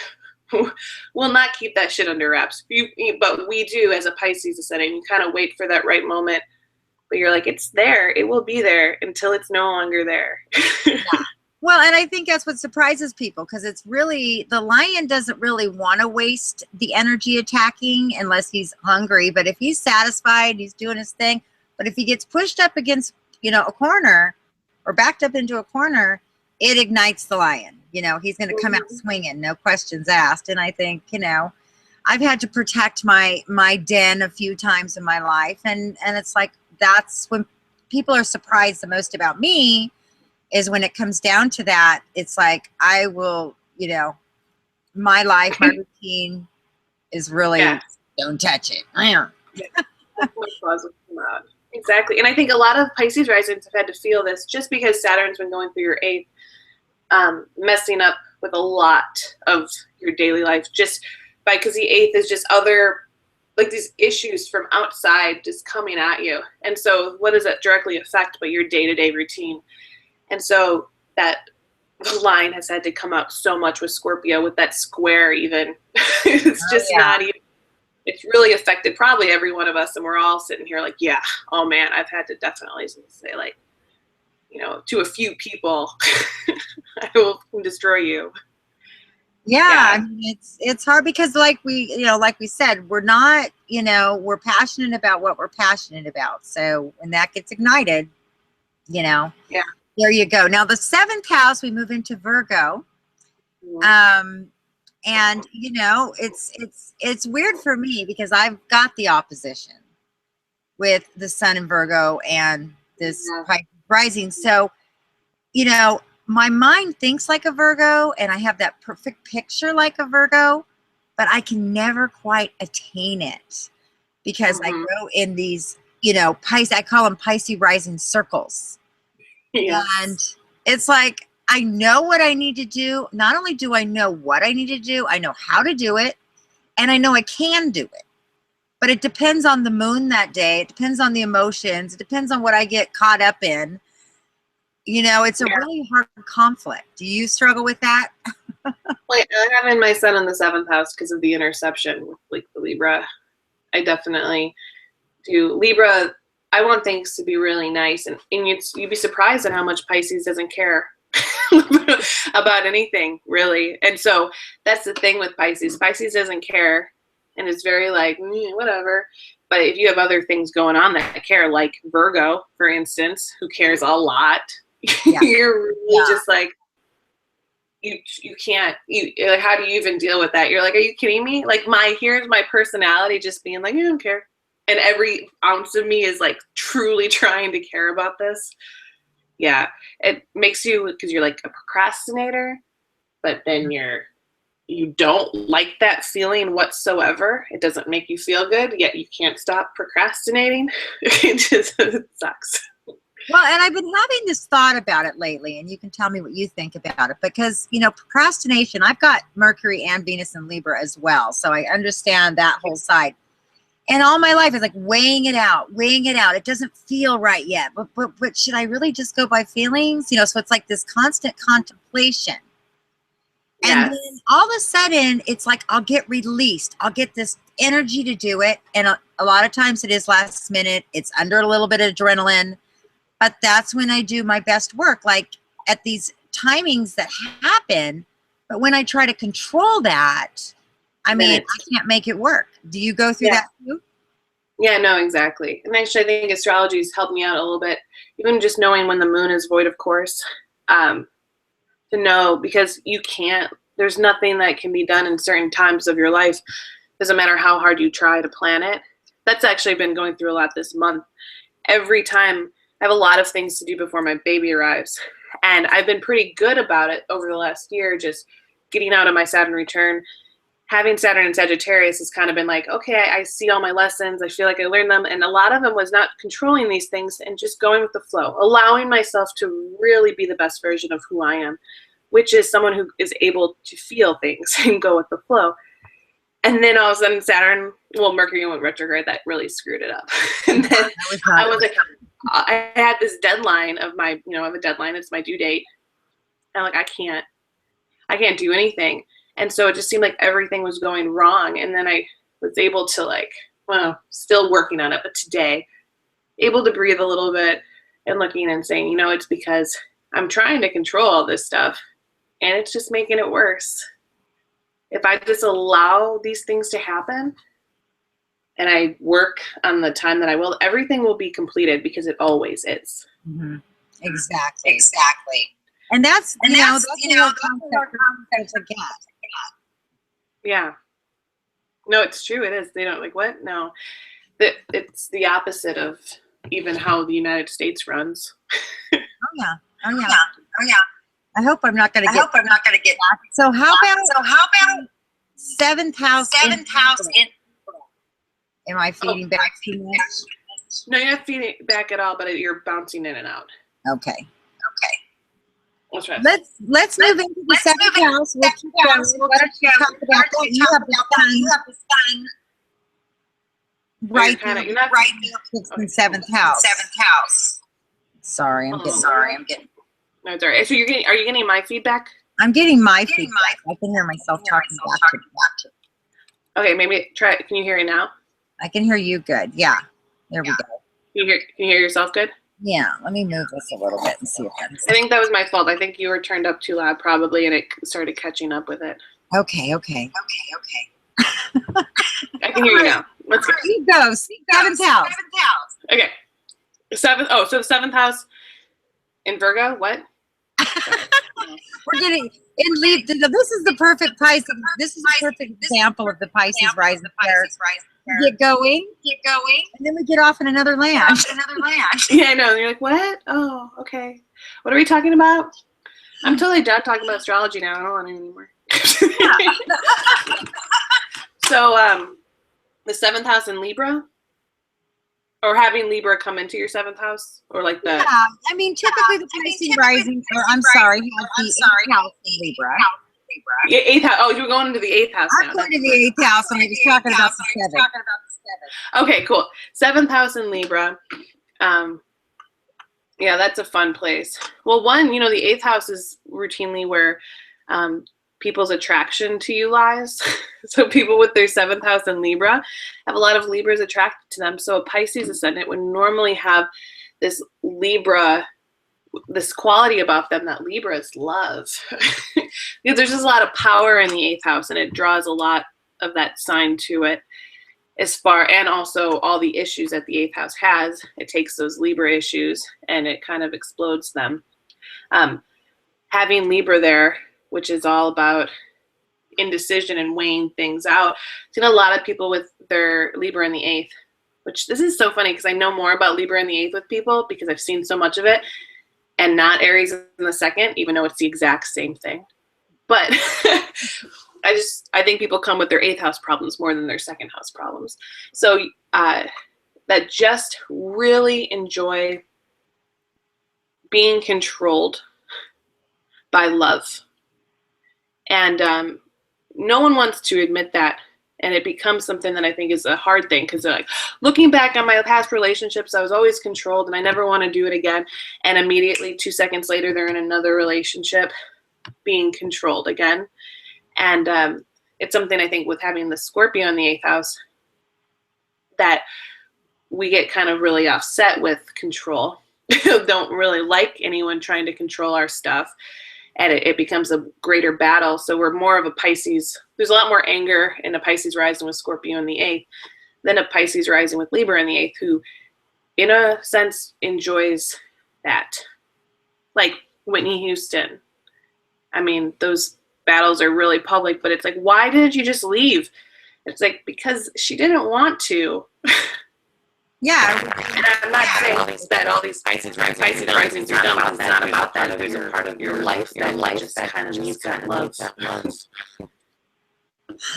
will not keep that shit under wraps. But we do, as a Pisces ascendant. You kind of wait for that right moment. But you're like, it's there. It will be there until it's no longer there. Yeah. Well, and I think that's what surprises people, because it's really, the lion doesn't really want to waste the energy attacking unless he's hungry. But if he's satisfied, he's doing his thing. But if he gets pushed up against, a corner or backed up into a corner, it ignites the lion. He's going to come out swinging, no questions asked. And I think, I've had to protect my den a few times in my life. And it's like, that's when people are surprised the most about me, is when it comes down to that. It's like, I will, my life, my routine is really, don't touch it. Exactly. And I think a lot of Pisces risings have had to feel this just because Saturn's been going through your 8th, messing up with a lot of your daily life, just because the 8th is just other, like, these issues from outside just coming at you. And so what does that directly affect but your day-to-day routine? And so that line has had to come out so much with Scorpio, with that square even. It's just not even, it's really affected probably every one of us. And we're all sitting here like, yeah, oh man, I've had to definitely say, like, to a few people, I will destroy you. Yeah. I mean, it's hard because like we said, we're not, we're passionate about what we're passionate about. So when that gets ignited, there you go. Now the 7th house, we move into Virgo. And it's weird for me because I've got the opposition with the sun in Virgo and this Pisces rising. So, my mind thinks like a Virgo, and I have that perfect picture like a Virgo, but I can never quite attain it because I go in these, Pisces, I call them Pisces Rising circles. Yeah. And it's like, I know what I need to do. Not only do I know what I need to do, I know how to do it, and I know I can do it. But it depends on the moon that day. It depends on the emotions. It depends on what I get caught up in. It's a really hard conflict. Do you struggle with that? Like, I have in my sun in the 7th house because of the interception with like the Libra. I definitely do. Libra, I want things to be really nice, and you'd be surprised at how much Pisces doesn't care about anything, really. And so that's the thing with Pisces. Pisces doesn't care, and it's very like, whatever. But if you have other things going on that care, like Virgo, for instance, who cares a lot, you're really just like, you can't, like, how do you even deal with that? You're like, are you kidding me? Like, here's my personality just being like, I don't care. And every ounce of me is like truly trying to care about this. Yeah. It makes you, because you're like a procrastinator, but then you don't like that feeling whatsoever. It doesn't make you feel good, yet you can't stop procrastinating. It sucks. Well, and I've been having this thought about it lately, and you can tell me what you think about it, because, procrastination, I've got Mercury and Venus in Libra as well, so I understand that whole side. And all my life is like weighing it out. It doesn't feel right yet, but should I really just go by feelings? So it's like this constant contemplation. And then all of a sudden, it's like I'll get released. I'll get this energy to do it, and a lot of times it is last minute. It's under a little bit of adrenaline. But that's when I do my best work, like at these timings that happen. But when I try to control that, I can't make it work. Do you go through that too? Yeah, no, exactly. And actually, I think astrology's helped me out a little bit, even just knowing when the moon is void of course, to know, because there's nothing that can be done in certain times of your life. Doesn't matter how hard you try to plan it. That's actually been going through a lot this month. Every time, I have a lot of things to do before my baby arrives. And I've been pretty good about it over the last year, just getting out of my Saturn return. Having Saturn in Sagittarius has kind of been like, okay, I see all my lessons. I feel like I learned them. And a lot of them was not controlling these things and just going with the flow, allowing myself to really be the best version of who I am, which is someone who is able to feel things and go with the flow. And then all of a sudden Mercury went retrograde. That really screwed it up. And then I was like, I had this deadline of I have a deadline. It's my due date. And I'm like, I can't do anything. And so it just seemed like everything was going wrong. And then I was able to still working on it, but today, able to breathe a little bit and looking and saying, it's because I'm trying to control all this stuff and it's just making it worse. If I just allow these things to happen and I work on the time that I will, everything will be completed because it always is. Mm-hmm. Exactly. And that's a concept to get. Yeah. No, it's true. It is. They don't like, what? No. It's the opposite of even how the United States runs. Oh yeah. I hope I'm not going to get. So how about 7th house? 7th house in. Am I feeding back too much? No, you're not feeding back at all, but you're bouncing in and out. Okay. Let's move into the 7th house. We'll talk about that. You have the sun. Right in the 7th house. Sorry, I'm getting. No, it's all right. So are you getting my feedback? I'm getting my feedback. I can hear myself talking back to you. Okay, maybe try it. Can you hear it now? I can hear you good. Yeah. There we go. Can you hear yourself good? Yeah. Let me move this a little bit and see if that's. I think that was my fault. I think you were turned up too loud probably, and it started catching up with it. Okay. I can hear you now. Let's go. Here you go. 7th house. Okay. So the 7th house in Virgo. What? We're getting in lead. This is the perfect Pisces. This is the perfect example of the Pisces rising. Get going, and then we get off in another land. Yeah, I know. And you're like, what? Oh, okay. What are we talking about? I'm totally done talking about astrology now. I don't want it anymore. So, the 7th house in Libra, or having Libra come into your 7th house, or like the. Yeah, I mean, typically the Pisces rising, or I'm sorry, has the 8th house in Libra. Yeah, 8th house. Oh, you're going into the 8th house now. I'm going to the 8th house, and I was talking about the 7th. Okay, cool. 7th house in Libra. Yeah, that's a fun place. Well, one, the 8th house is routinely where people's attraction to you lies. So people with their 7th house in Libra have a lot of Libras attracted to them. So a Pisces ascendant would normally have this Libra, this quality about them that Libras love. Because there's just a lot of power in the 8th house, and it draws a lot of that sign to it. And also all the issues that the 8th house has, it takes those Libra issues and it kind of explodes them. Having Libra there, which is all about indecision and weighing things out. I've seen a lot of people with their Libra in the 8th, which this is so funny because I know more about Libra in the 8th with people because I've seen so much of it, and not Aries in the 2nd, even though it's the exact same thing. But I think people come with their 8th house problems more than their 2nd house problems. So that just really enjoy being controlled by love. And no one wants to admit that. And it becomes something that I think is a hard thing because they're like, looking back on my past relationships, I was always controlled and I never want to do it again. And immediately 2 seconds later, they're in another relationship being controlled again. And it's something I think with having the Scorpio in the 8th house that we get kind of really upset with control. Don't really like anyone trying to control our stuff. And it becomes a greater battle. So we're more of a Pisces. There's a lot more anger in a Pisces rising with Scorpio in the 8th than a Pisces rising with Libra in the 8th, who in a sense enjoys that. Like Whitney Houston. I mean, those battles are really public, but it's like, why didn't you just leave? It's like, because she didn't want to. Yeah. And I'm not saying that all these Pisces risings are dumb. It's not about that. There's a part of your life that just kind of needs that love.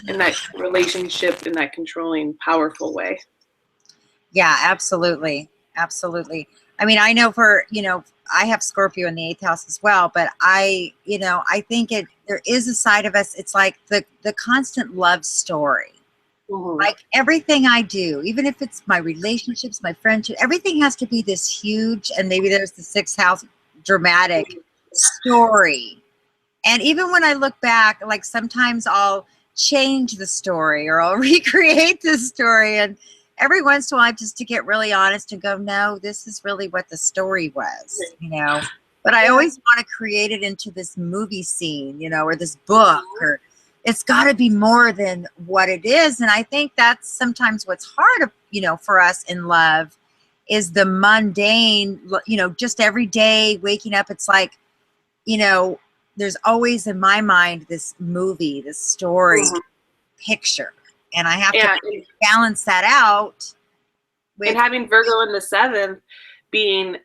In that relationship, in that controlling, powerful way. Yeah, absolutely. Absolutely. I mean, I know I have Scorpio in the 8th house as well, but I think there is a side of us. It's like the constant love story. Mm-hmm. Like everything I do, even if it's my relationships, my friendship, everything has to be this huge, and maybe there's the 6th house dramatic story. And even when I look back, like sometimes I'll change the story or I'll recreate the story. And every once in a while, just to get really honest and go, no, this is really what the story was, But I always want to create it into this movie scene, or this book, or it's got to be more than what it is. And I think that's sometimes what's hard, for us in love is the mundane, just every day waking up. It's like, there's always in my mind this movie, this story picture. And I have to balance that out. And having Virgo in the 7th being,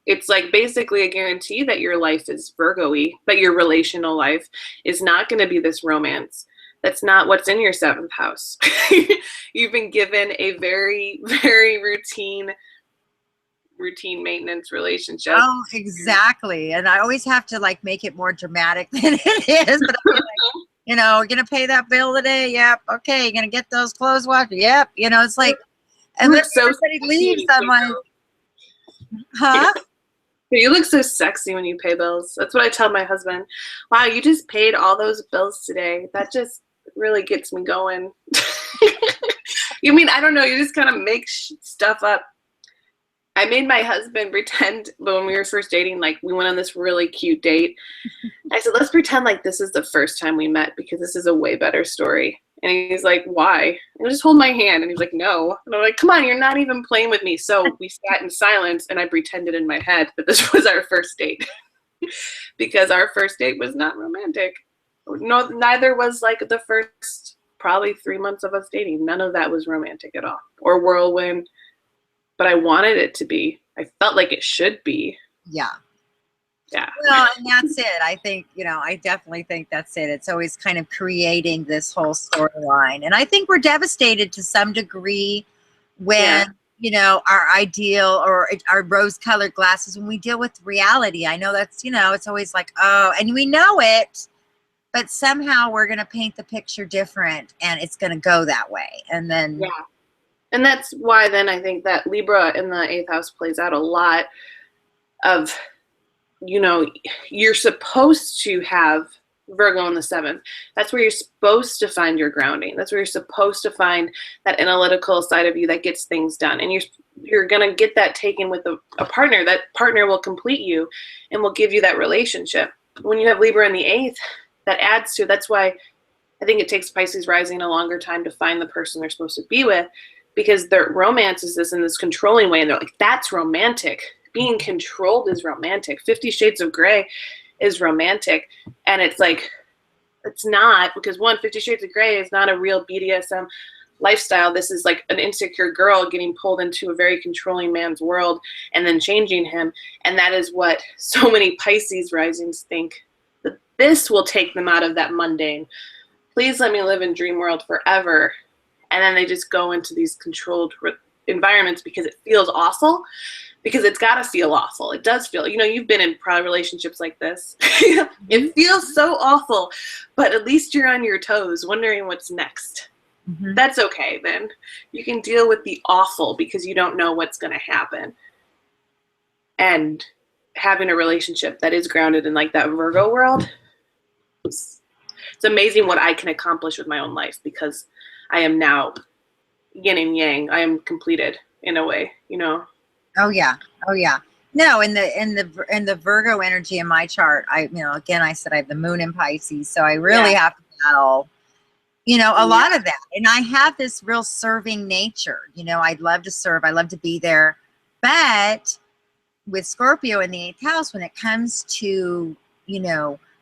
it's like basically a guarantee that your life is Virgo-y, that your relational life is not going to be this romance. That's not what's in your 7th house. You've been given a very, very routine maintenance relationship. Oh, exactly. And I always have to make it more dramatic than it is. But I'm like, you're going to pay that bill today? Yep. Okay. You're going to get those clothes washed? Yep. It's like, and then everybody leaves. I'm like, huh? You look so sexy when you pay bills. That's what I tell my husband. Wow, you just paid all those bills today. That just really gets me going. You mean, I don't know, you just kind of make stuff up. I made my husband pretend when we were first dating, we went on this really cute date. I said, let's pretend like this is the first time we met because this is a way better story. And he's like, why? And just hold my hand. And he's like, no. And I'm like, come on, you're not even playing with me. So we sat in silence and I pretended in my head that this was our first date because our first date was not romantic. No, neither was the first probably 3 months of us dating. None of that was romantic at all or whirlwind, but I wanted it to be. I felt like it should be. Yeah. Yeah. Well, and that's it. I think, I definitely think that's it. It's always kind of creating this whole storyline. And I think we're devastated to some degree when, our ideal or our rose-colored glasses, when we deal with reality. I know that's, it's always like, oh, and we know it, but somehow we're going to paint the picture different and it's going to go that way. And then. Yeah. And that's why then I think that Libra in the 8th house plays out a lot of, you're supposed to have Virgo in the 7th. That's where you're supposed to find your grounding. That's where you're supposed to find that analytical side of you that gets things done. And you're going to get that taken with a partner. That partner will complete you and will give you that relationship. When you have Libra in the 8th, that adds to, that's why I think it takes Pisces rising a longer time to find the person they're supposed to be with, because their romance is this in this controlling way. And they're like, that's romantic. Being controlled is romantic. 50 Shades of Grey is romantic. And it's like, it's not, because 50 Shades of Grey is not a real BDSM lifestyle. This is like an insecure girl getting pulled into a very controlling man's world and then changing him. And that is what so many Pisces risings think, that this will take them out of that mundane. Please let me live in dream world forever. And then they just go into these controlled environments because it feels awful. Because it's got to feel awful. It does feel, you've been in relationships like this. It feels so awful, but at least you're on your toes wondering what's next. Mm-hmm. That's okay then. You can deal with the awful because you don't know what's going to happen. And having a relationship that is grounded in like that Virgo world, it's amazing what I can accomplish with my own life because I am now yin and yang. I am completed in a way, Oh yeah. No, in the Virgo energy in my chart, again, I said I have the moon in Pisces, so I really have to battle, a lot of that. And I have this real serving nature. I'd love to serve. I love to be there. But with Scorpio in the 8th house, when it comes to,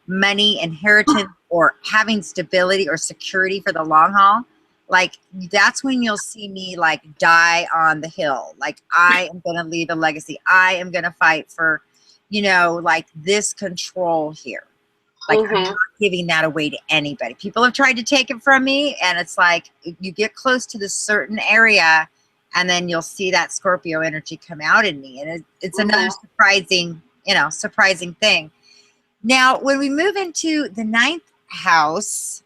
money, inheritance, or having stability or security for the long haul, like that's when you'll see me like die on the hill. Like I am going to leave a legacy. I am going to fight for, like this control here. Like I'm not giving that away to anybody. People have tried to take it from me, and it's like you get close to this certain area and then you'll see that Scorpio energy come out in me. And it's another surprising thing. Now, when we move into the 9th house,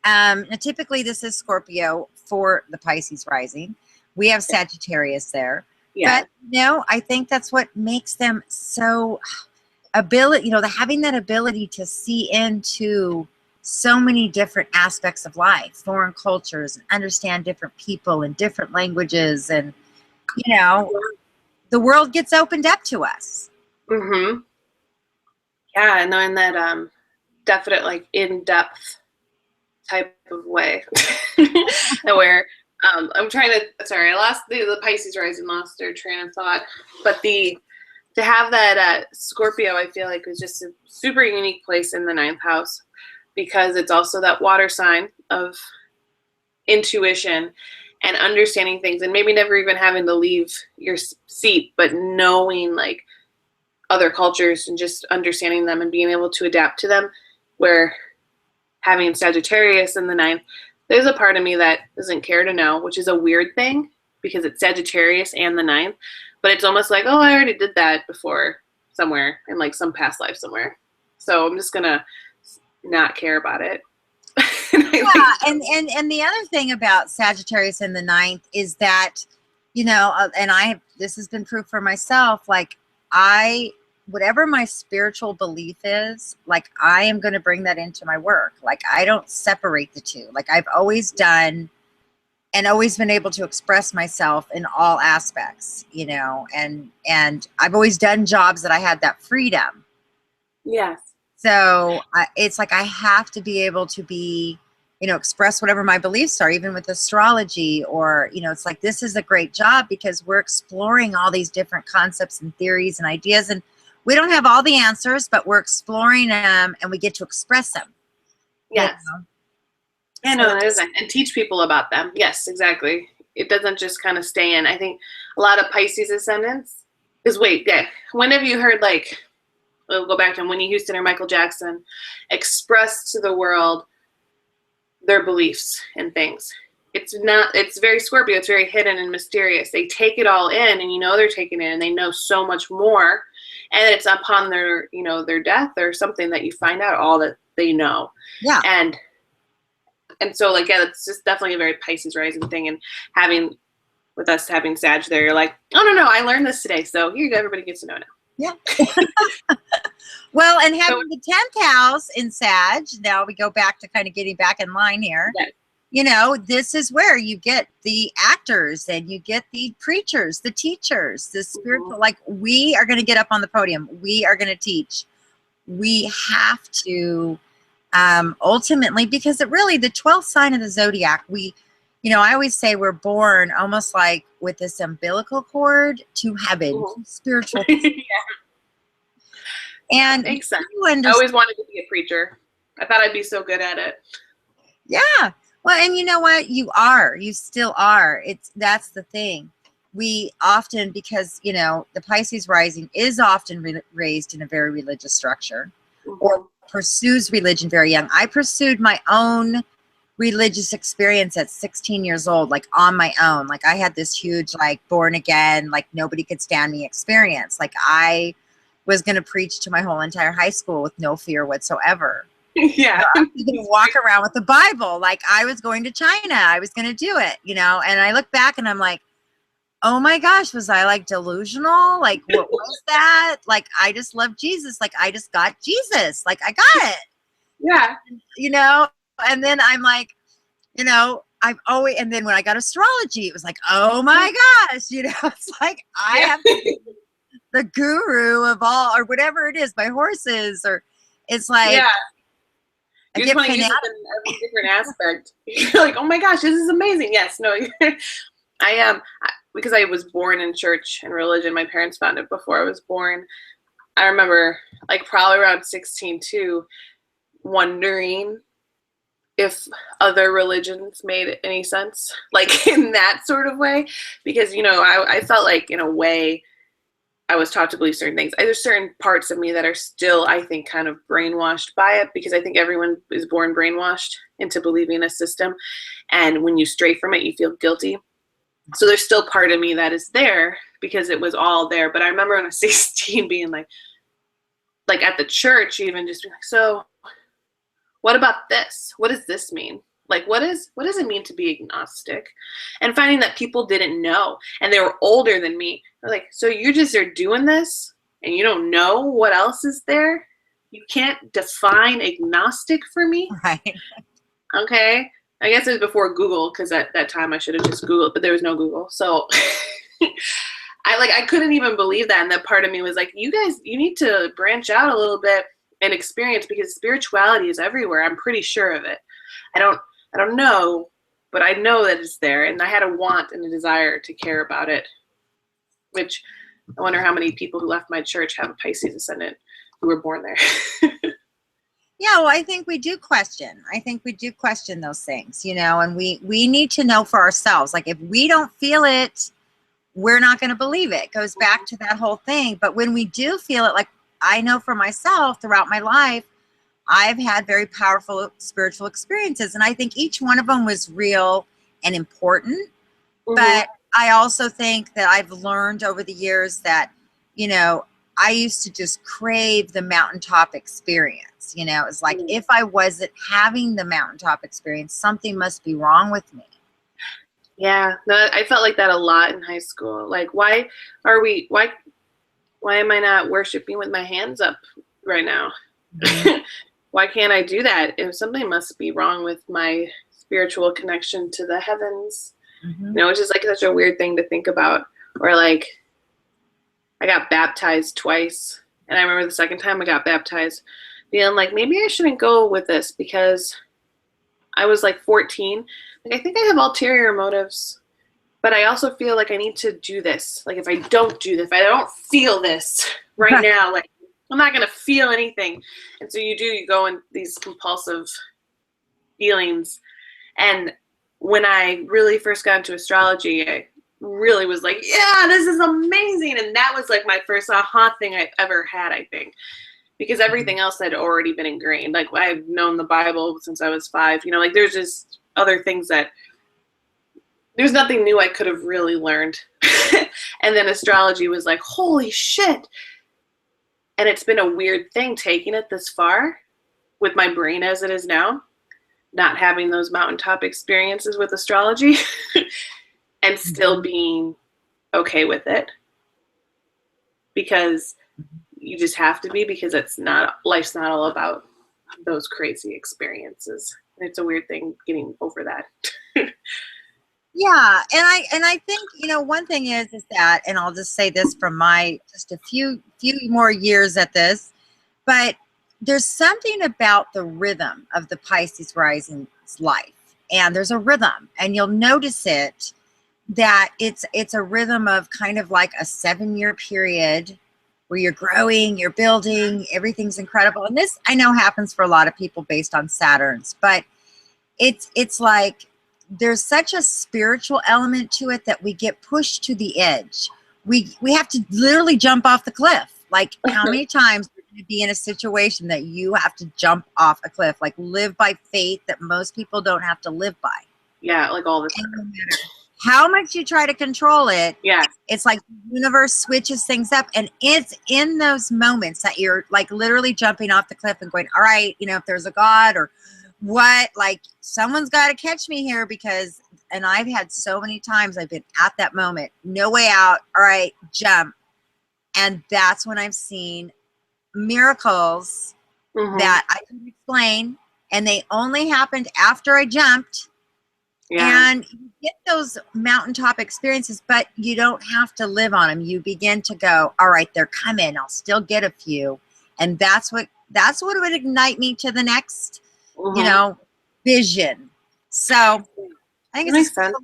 now typically this is Scorpio for the Pisces rising. We have Sagittarius there. Yeah. But I think that's what makes them so having that ability to see into so many different aspects of life, foreign cultures, and understand different people and different languages, and the world gets opened up to us. Mm-hmm. Yeah, knowing that definite like in-depth type of way where I'm trying to, sorry, I lost the Pisces rising, lost their train of thought, but to have that Scorpio, I feel like was just a super unique place in the 9th house, because it's also that water sign of intuition and understanding things, and maybe never even having to leave your seat, but knowing like other cultures and just understanding them and being able to adapt to them. Where having Sagittarius in the 9th, there's a part of me that doesn't care to know, which is a weird thing because it's Sagittarius and the 9th, but it's almost like, oh, I already did that before somewhere in like some past life somewhere. So I'm just gonna not care about it. and the other thing about Sagittarius in the 9th is that, and this has been proof for myself, like whatever my spiritual belief is, like I am going to bring that into my work. Like I don't separate the two. Like I've always done and always been able to express myself in all aspects, and I've always done jobs that I had that freedom. Yes. So it's like I have to be able to be, express whatever my beliefs are, even with astrology, or, it's like this is a great job because we're exploring all these different concepts and theories and ideas, and we don't have all the answers, but we're exploring them and we get to express them. Yes. Yeah, no, it isn't. And teach people about them. Yes, exactly. It doesn't just kind of stay in. I think a lot of Pisces ascendants, when have you heard like we'll go back to Whitney Houston or Michael Jackson, express to the world their beliefs and things. It's very Scorpio. It's very hidden and mysterious. They take it all in, and they're taking it in, and they know so much more. And it's upon their, their death or something that you find out all that they know. Yeah. And so, like, yeah, it's just definitely a very Pisces rising thing. And with us having Sag there, you're like, oh, no, I learned this today. So here you go. Everybody gets to know now. Yeah. Well, and having the 10th house in Sag, now we go back to kind of getting back in line here. Yes. This is where you get the actors and you get the preachers, the teachers, the spiritual, like, we are going to get up on the podium. We are going to teach. We have to, ultimately, because it really, the 12th sign of the zodiac, I always say we're born almost like with this umbilical cord to heaven, spiritual. Yeah. And makes sense. I always wanted to be a preacher. I thought I'd be so good at it. Yeah. Well, and you know what? You are. You still are. That's the thing. We often, because, the Pisces rising is often raised in a very religious structure or pursues religion very young. I pursued my own religious experience at 16 years old, like on my own. Like I had this huge, like, born again, like nobody could stand me experience. Like I was going to preach to my whole entire high school with no fear whatsoever. Yeah. I was going to walk around with the Bible. Like I was going to China. I was going to do it, and I look back and I'm like, oh my gosh, was I like delusional? Like, what was that? Like, I just love Jesus. Like, I just got Jesus. Like, I got it. Yeah. And then I'm like, I've always, and then when I got astrology, it was like, oh my gosh, it's like, I have to be the guru of all, or whatever it is, my horses, or it's like, yeah. You just want to use it in every different aspect. You're like, oh my gosh, this is amazing. Yes, no, I am, because I was born in church and religion. My parents found it before I was born. I remember, like, probably around 16 too, wondering if other religions made any sense, like in that sort of way, because I felt like in a way I was taught to believe certain things. There's certain parts of me that are still, I think, kind of brainwashed by it, because I think everyone is born brainwashed into believing a system, and when you stray from it, you feel guilty. So there's still part of me that is there because it was all there. But I remember when I was 16 being like at the church, even just being like, so what about this? What does this mean? Like, what does it mean to be agnostic? And finding that people didn't know, and they were older than me. They're like, so you just are doing this and you don't know what else is there? You can't define agnostic for me? right. Okay. I guess it was before Google, because at that time I should have just Googled, but there was no Google. So I couldn't even believe that. And that part of me was like, you guys, you need to branch out a little bit and experience, because spirituality is everywhere. I'm pretty sure of it. I don't know, but I know that it's there. And I had a want and a desire to care about it, which I wonder how many people who left my church have a Pisces ascendant who were born there. Yeah, well, I think we do question. I think we do question those things, and we need to know for ourselves. Like, if we don't feel it, we're not going to believe it. It goes back to that whole thing. But when we do feel it, like I know for myself throughout my life, I've had very powerful spiritual experiences. And I think each one of them was real and important. Mm-hmm. But I also think that I've learned over the years that, I used to just crave the mountaintop experience. It's like, if I wasn't having the mountaintop experience, something must be wrong with me. Yeah, no, I felt like that a lot in high school. Like, why am I not worshiping with my hands up right now? Mm-hmm. Why can't I do that? If something must be wrong with my spiritual connection to the heavens. Mm-hmm. Which is like such a weird thing to think about. Or like, I got baptized twice, and I remember the second time I got baptized feeling like maybe I shouldn't go with this, because I was like 14. Like, I think I have ulterior motives, but I also feel like I need to do this. Like, if I don't do this, if I don't feel this right now, like, I'm not going to feel anything. And so you go in these compulsive feelings. And when I really first got into astrology, I really was like, yeah, this is amazing. And that was like my first aha thing I've ever had, I think. because everything else had already been ingrained. Like I've known the Bible since I was 5, you know, like there's just other things that there's nothing new I could have really learned. And then astrology was like, holy shit. And it's been a weird thing taking it this far with my brain as it is now, not having those mountaintop experiences with astrology and still being okay with it, because you just have to be, because life's not all about those crazy experiences. It's a weird thing getting over that. Yeah, and I think, you know, one thing is that, and I'll just say this from my just a few more years at this, but there's something about the rhythm of the Pisces rising's life, and there's a rhythm, and you'll notice it that it's a rhythm of kind of like a 7-year period where you're growing, you're building, everything's incredible, and this I know happens for a lot of people based on Saturn's, but it's like there's such a spiritual element to it that we get pushed to the edge. We have to literally jump off the cliff. Like how many times are you be in a situation that you have to jump off a cliff, like live by faith that most people don't have to live by? Yeah, like all the time. No matter how much you try to control it, yeah, it's like the universe switches things up, and it's in those moments that you're like literally jumping off the cliff and going, all right, you know, if there's a God or what, like someone's got to catch me here, because, and I've had so many times I've been at that moment, no way out, all right, jump. And that's when I've seen miracles that I can explain, and they only happened after I jumped. yeah. And you get those mountaintop experiences, but you don't have to live on them. You begin to go, all right, they're coming, I'll still get a few. And that's what would ignite me to the next you know, vision. So I think it's a life.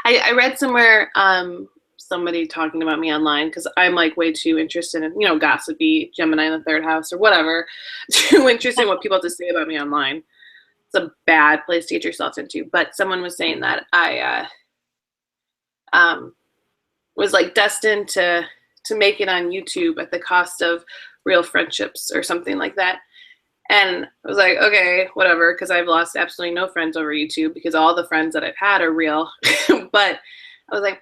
I read somewhere somebody talking about me online, because I'm like way too interested in, you know, gossipy Gemini in the 3rd house or whatever, too interested in what people have to say about me online. It's a bad place to get yourself into. But someone was saying that I was like destined to make it on YouTube at the cost of real friendships or something like that. And I was like, okay, whatever, because I've lost absolutely no friends over YouTube, because all the friends that I've had are real. But I was like,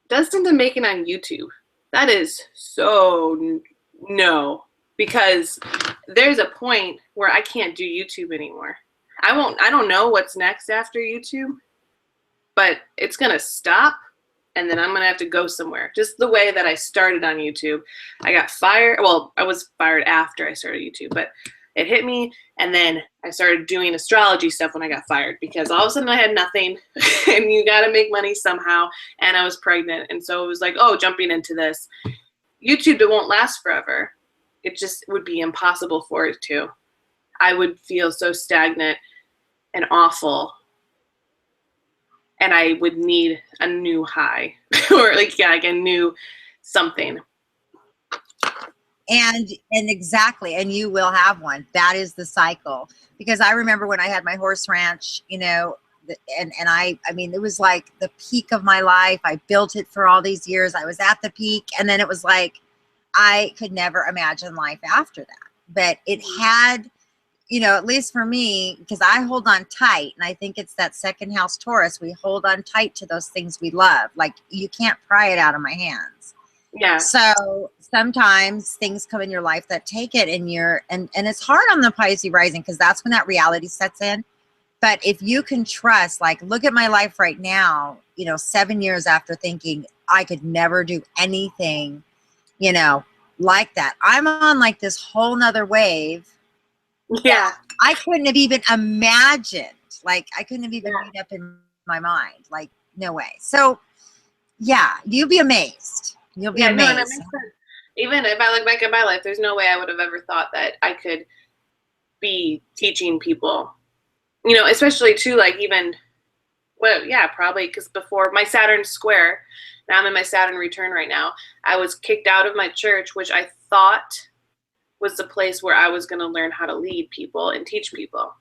destined to make it on YouTube. That is so no, because there's a point where I can't do YouTube anymore. I don't know what's next after YouTube, but it's going to stop, and then I'm going to have to go somewhere. Just the way that I started on YouTube. I got fired. Well, I was fired after I started YouTube, but it hit me, and then I started doing astrology stuff when I got fired, because all of a sudden I had nothing, and you got to make money somehow, and I was pregnant, and so it was like, oh, jumping into this. YouTube, it won't last forever. It just would be impossible for it to. I would feel so stagnant and awful, and I would need a new high, or like a new something. And exactly, and you will have one. That is the cycle. Because I remember when I had my horse ranch, you know, and I mean, it was like the peak of my life. I built it for all these years. I was at the peak, and then it was like I could never imagine life after that. But it had, you know, at least for me, because I hold on tight, and I think it's that 2nd house Taurus. We hold on tight to those things we love. Like you can't pry it out of my hands. Yeah. So sometimes things come in your life that take it, and and it's hard on the Pisces rising, because that's when that reality sets in. But if you can trust, like, look at my life right now, you know, 7 years after thinking I could never do anything, you know, like that. I'm on like this whole nother wave. Yeah. I couldn't have even imagined. Like I couldn't have even made up in my mind. Like, no way. So yeah, you'll be amazed. You'll be amazed. No, that makes sense. Even if I look back at my life, there's no way I would have ever thought that I could be teaching people, you know, especially too, like even, well, yeah, probably because before my Saturn square, now I'm in my Saturn return right now, I was kicked out of my church, which I thought was the place where I was going to learn how to lead people and teach people.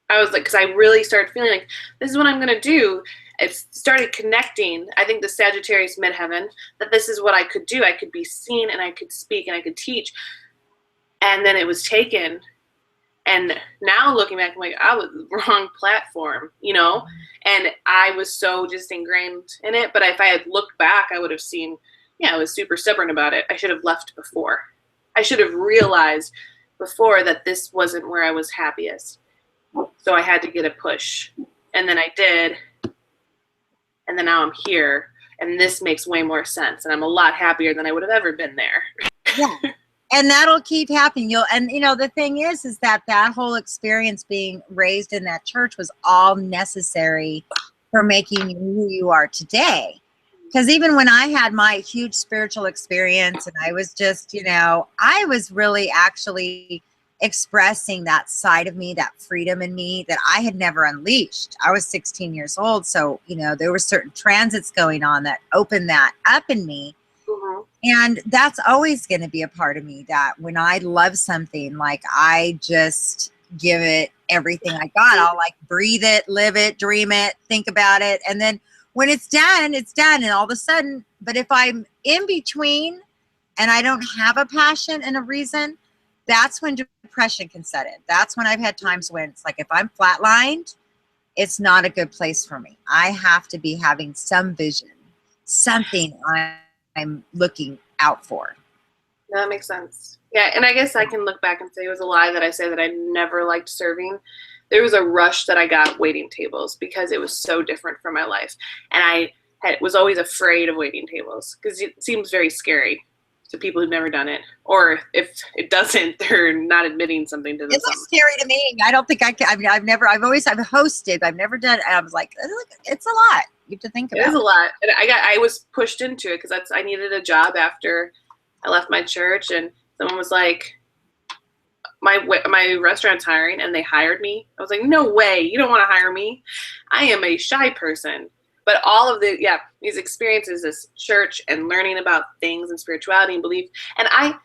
I was like, because I really started feeling like this is what I'm going to do. It started connecting, I think the Sagittarius midheaven, that this is what I could do. I could be seen, and I could speak, and I could teach. And then it was taken. And now looking back, I'm like, I was the wrong platform, you know? And I was so just ingrained in it. But if I had looked back, I would have seen, yeah, I was super stubborn about it. I should have left before. I should have realized before that this wasn't where I was happiest. So I had to get a push. And then I did. And then now I'm here. And this makes way more sense. And I'm a lot happier than I would have ever been there. Yeah. And that'll keep happening. And you know, the thing is that whole experience being raised in that church was all necessary for making you who you are today. Because even when I had my huge spiritual experience and I was just, you know, I was really actually expressing that side of me, that freedom in me that I had never unleashed. I was 16 years old. So, you know, there were certain transits going on that opened that up in me. Mm-hmm. And that's always going to be a part of me, that when I love something, like I just give it everything I got. I'll like breathe it, live it, dream it, think about it. And then when it's done, it's done. And all of a sudden, but if I'm in between and I don't have a passion and a reason, that's when depression can set in. That's when I've had times when it's like, if I'm flatlined, it's not a good place for me. I have to be having some vision, something I'm looking out for. That makes sense. Yeah, and I guess I can look back and say it was a lie that I say that I never liked serving. There was a rush that I got waiting tables because it was so different from my life. And I was always afraid of waiting tables because it seems very scary to people who've never done it. Or if it doesn't, they're not admitting something to It themselves. looks scary to me. I don't think I can. I mean, I've hosted, but I've never done it. And I was like, it's a lot. You have to think about it. It is a lot. And I was pushed into it because I needed a job after I left my church, and someone was like, my restaurant's hiring, and they hired me. I was like, no way, you don't want to hire me. I am a shy person. But all of these experiences, this church and learning about things and spirituality and belief. And I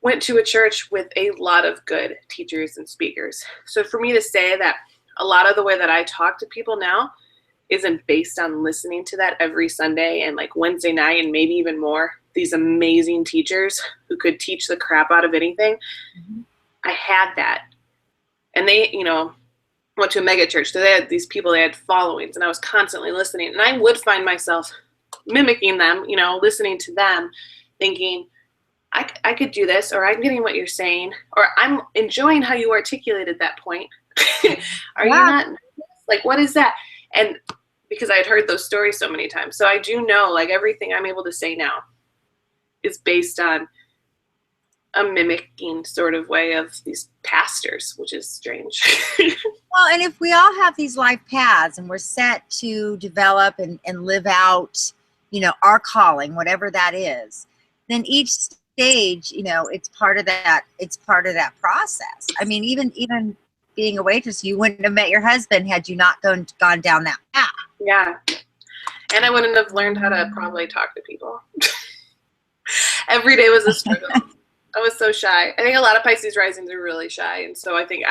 went to a church with a lot of good teachers and speakers. So for me to say that a lot of the way that I talk to people now isn't based on listening to that every Sunday and like Wednesday night and maybe even more, these amazing teachers who could teach the crap out of anything. Mm-hmm. I had that. And they, you know, went to a mega church. So they had these people, they had followings, and I was constantly listening. And I would find myself mimicking them, you know, listening to them, thinking, I could do this, or I'm getting what you're saying, or I'm enjoying how you articulated that point. Are you not? Like, what is that? And because I had heard those stories so many times. So I do know, like, everything I'm able to say now is based on a mimicking sort of way of these pastors, which is strange. Well, and if we all have these life paths and we're set to develop and live out, you know, our calling, whatever that is, then each stage, you know, it's part of that process. I mean, even being a waitress, you wouldn't have met your husband had you not gone down that path. Yeah. And I wouldn't have learned how to probably talk to people. Every day was a struggle. I was so shy. I think a lot of Pisces risings are really shy. And so I think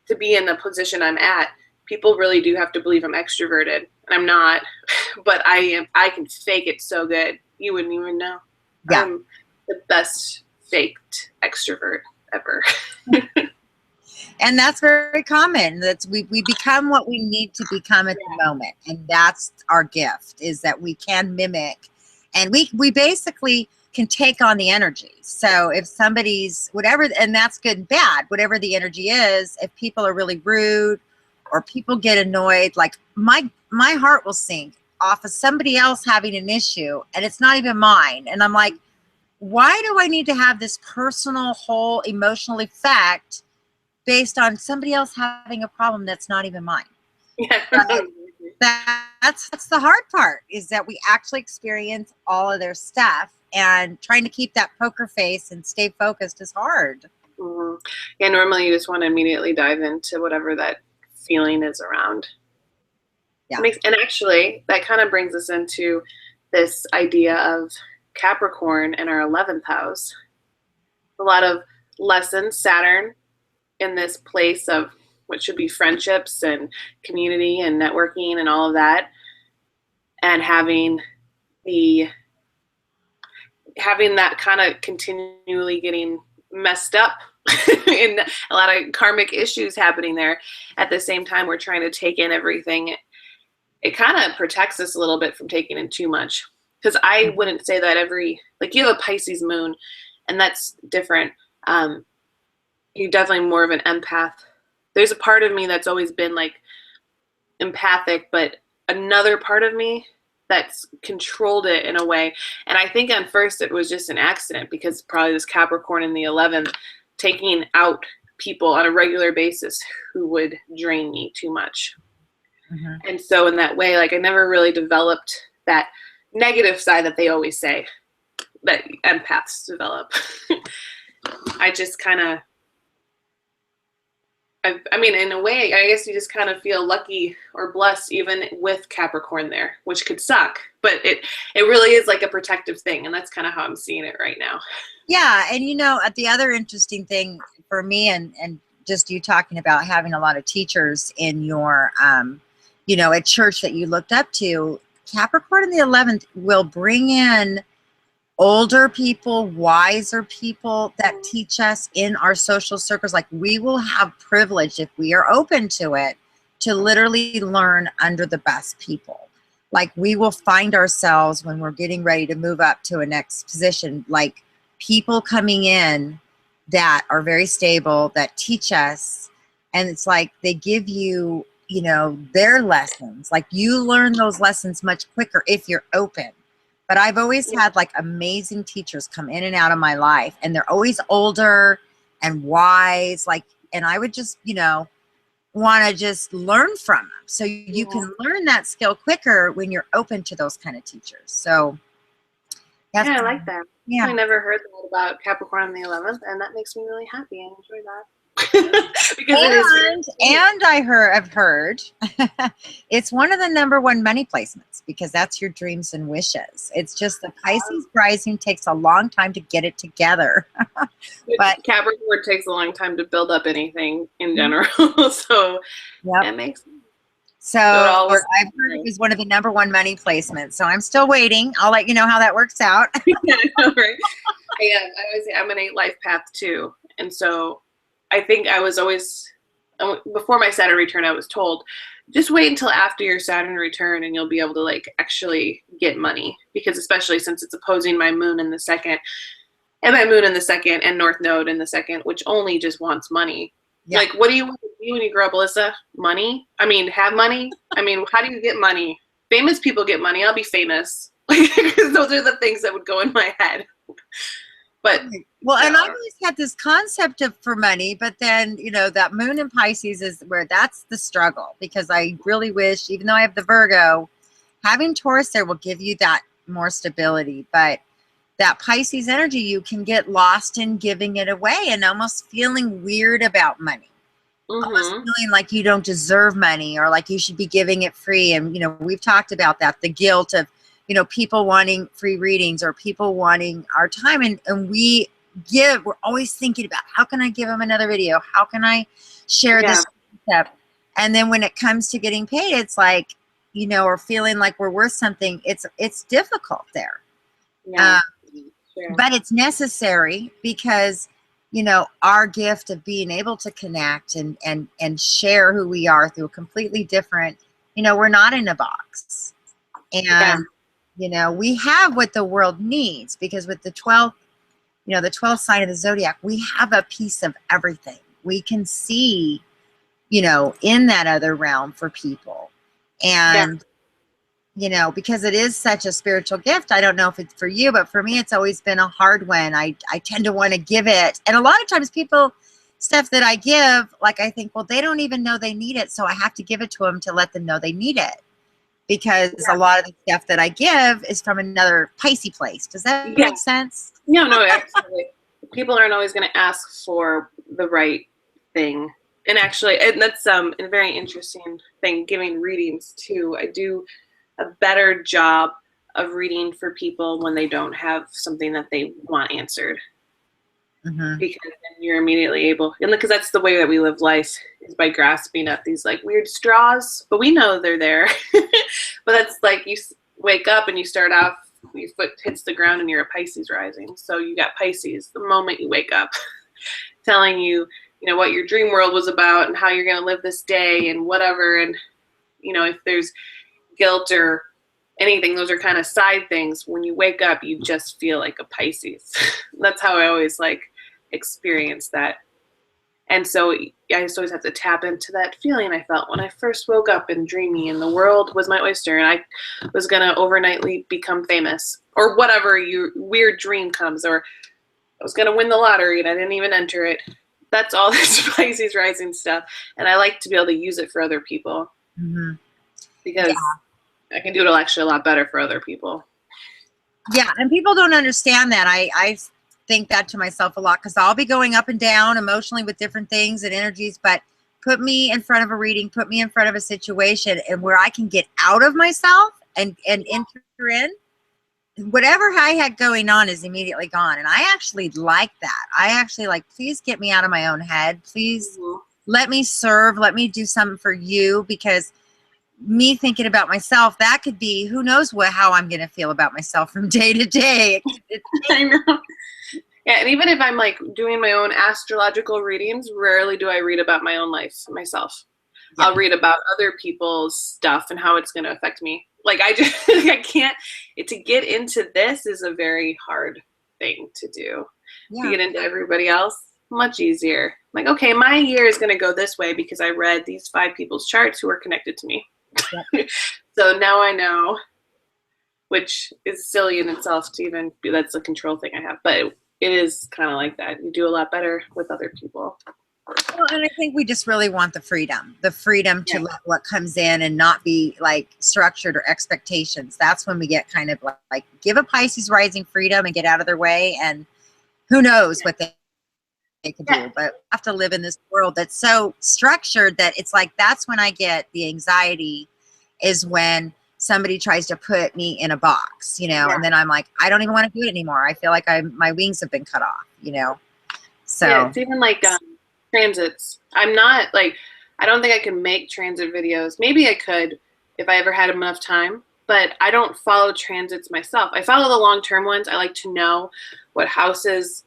to be in the position I'm at, people really do have to believe I'm extroverted. And I'm not, but I can fake it so good. You wouldn't even know. Yeah. I'm the best faked extrovert ever. And that's very common. That's we become what we need to become at the moment. And that's our gift, is that we can mimic, and we basically can take on the energy. So if somebody's whatever, and that's good and bad, whatever the energy is, if people are really rude or people get annoyed, like my heart will sink off of somebody else having an issue and it's not even mine. And I'm like, why do I need to have this personal whole emotional effect based on somebody else having a problem that's not even mine? Yeah. That's the hard part, is that we actually experience all of their stuff, and trying to keep that poker face and stay focused is hard. Mm-hmm. Yeah, normally you just want to immediately dive into whatever that feeling is around. Yeah. And actually, that kind of brings us into this idea of Capricorn in our 11th house. A lot of lessons, Saturn in this place of what should be friendships and community and networking and all of that, and having that kind of continually getting messed up and a lot of karmic issues happening there. At the same time, we're trying to take in everything. It kind of protects us a little bit from taking in too much. Because I wouldn't say that like you have a Pisces moon, and that's different. You're definitely more of an empath. There's a part of me that's always been like empathic, but another part of me that's controlled it in a way. And I think at first it was just an accident because probably this Capricorn in the 11th taking out people on a regular basis who would drain me too much. And so in that way, like I never really developed that negative side that they always say that empaths develop. I just kind of, I mean, in a way, I guess you just kind of feel lucky or blessed even with Capricorn there, which could suck, but it really is like a protective thing. And that's kind of how I'm seeing it right now. Yeah. And the other interesting thing for me and just you talking about having a lot of teachers in your, at church that you looked up to, Capricorn in the 11th will bring in older people, wiser people that teach us in our social circles. Like we will have privilege if we are open to it, to literally learn under the best people. Like we will find ourselves when we're getting ready to move up to a next position, like people coming in that are very stable, that teach us. And it's like they give you, their lessons. Like you learn those lessons much quicker if you're open. But I've always had like amazing teachers come in and out of my life, and they're always older and wise. Like, and I would just, want to just learn from them. So you can learn that skill quicker when you're open to those kind of teachers. So yeah, I like that. Yeah. I never heard that about Capricorn on the 11th, and that makes me really happy. I enjoy that. And I've heard it's one of the #1 money placements because that's your dreams and wishes. It's just the Pisces rising takes a long time to get it together. But Capricorn takes a long time to build up anything in general. So that makes sense. So I've heard it was one of the #1 money placements. So I'm still waiting. I'll let you know how that works out. Yeah, right. I always say I'm an 8 life path too. And so I think I was always, before my Saturn return, I was told, just wait until after your Saturn return and you'll be able to like actually get money. Because especially since it's opposing my moon in the 2nd, and my moon in the 2nd and North Node in the 2nd, which only just wants money. Yeah. Like, what do you want to be when you grow up, Alyssa? Money? I mean, have money? I mean, how do you get money? Famous people get money. I'll be famous. Because those are the things that would go in my head. But well, and I've always had this concept of for money, but then, that moon in Pisces is where that's the struggle, because I really wish, even though I have the Virgo, having Taurus there will give you that more stability. But that Pisces energy, you can get lost in giving it away and almost feeling weird about money. Almost feeling like you don't deserve money or like you should be giving it free. And, we've talked about that, the guilt of, people wanting free readings or people wanting our time. And we're always thinking about how can I give them another video? How can I share this concept? And then when it comes to getting paid, it's like, or feeling like we're worth something. It's difficult there. Yeah. But it's necessary because, our gift of being able to connect and share who we are through a completely different, we're not in a box. And, we have what the world needs, because with the 12th, the 12th sign of the zodiac, we have a piece of everything. We can see, in that other realm for people. And, because it is such a spiritual gift, I don't know if it's for you, but for me, it's always been a hard one. I tend to want to give it. And a lot of times stuff that I give, like I think, well, they don't even know they need it. So I have to give it to them to let them know they need it. Because a lot of the stuff that I give is from another Pisces place. Does that make sense? No, absolutely. People aren't always going to ask for the right thing. And actually, and that's a very interesting thing, giving readings too. I do a better job of reading for people when they don't have something that they want answered. Because then you're immediately able, and because that's the way that we live life, is by grasping at these like weird straws, but we know they're there. But that's like you wake up and you start off, your foot hits the ground and you're a Pisces rising. So you got Pisces the moment you wake up telling you, you know, what your dream world was about and how you're going to live this day and whatever. And, you know, if there's guilt or anything, those are kind of side things. When you wake up, you just feel like a Pisces. That's how I always like experience that. And so I just always have to tap into that feeling I felt when I first woke up and dreamy and the world was my oyster and I was going to overnightly become famous or whatever your weird dream comes, or I was going to win the lottery and I didn't even enter it. That's all this Pisces rising stuff. And I like to be able to use it for other people because I can do it actually a lot better for other people. Yeah, and people don't understand that. I think that to myself a lot because I'll be going up and down emotionally with different things and energies, but put me in front of a reading, put me in front of a situation and where I can get out of myself and enter in, whatever I had going on is immediately gone. And I actually like that. I actually like, please get me out of my own head. Please let me serve. Let me do something for you, because me thinking about myself, that could be, who knows how I'm going to feel about myself from day to day. I know. Yeah, and even if I'm like doing my own astrological readings, rarely do I read about my own life myself. Yeah. I'll read about other people's stuff and how it's going to affect me. Like I can't, to get into this is a very hard thing to do. Yeah. To get into everybody else, much easier. Like, okay, my year is going to go this way because I read these 5 people's charts who are connected to me. Yep. So now I know, which is silly in itself to even be, that's a control thing I have, but it is kind of like that. You do a lot better with other people. Well, and I think we just really want the freedom to let what comes in and not be like structured or expectations. That's when we get kind of like give a Pisces rising freedom and get out of their way, and who knows what they can do. But we have to live in this world that's so structured that it's like, that's when I get the anxiety, is when somebody tries to put me in a box, you know, and then I'm like, I don't even want to do it anymore. I feel like my wings have been cut off, you know? So yeah, it's even like transits. I'm not like, I don't think I can make transit videos. Maybe I could if I ever had enough time, but I don't follow transits myself. I follow the long-term ones. I like to know what houses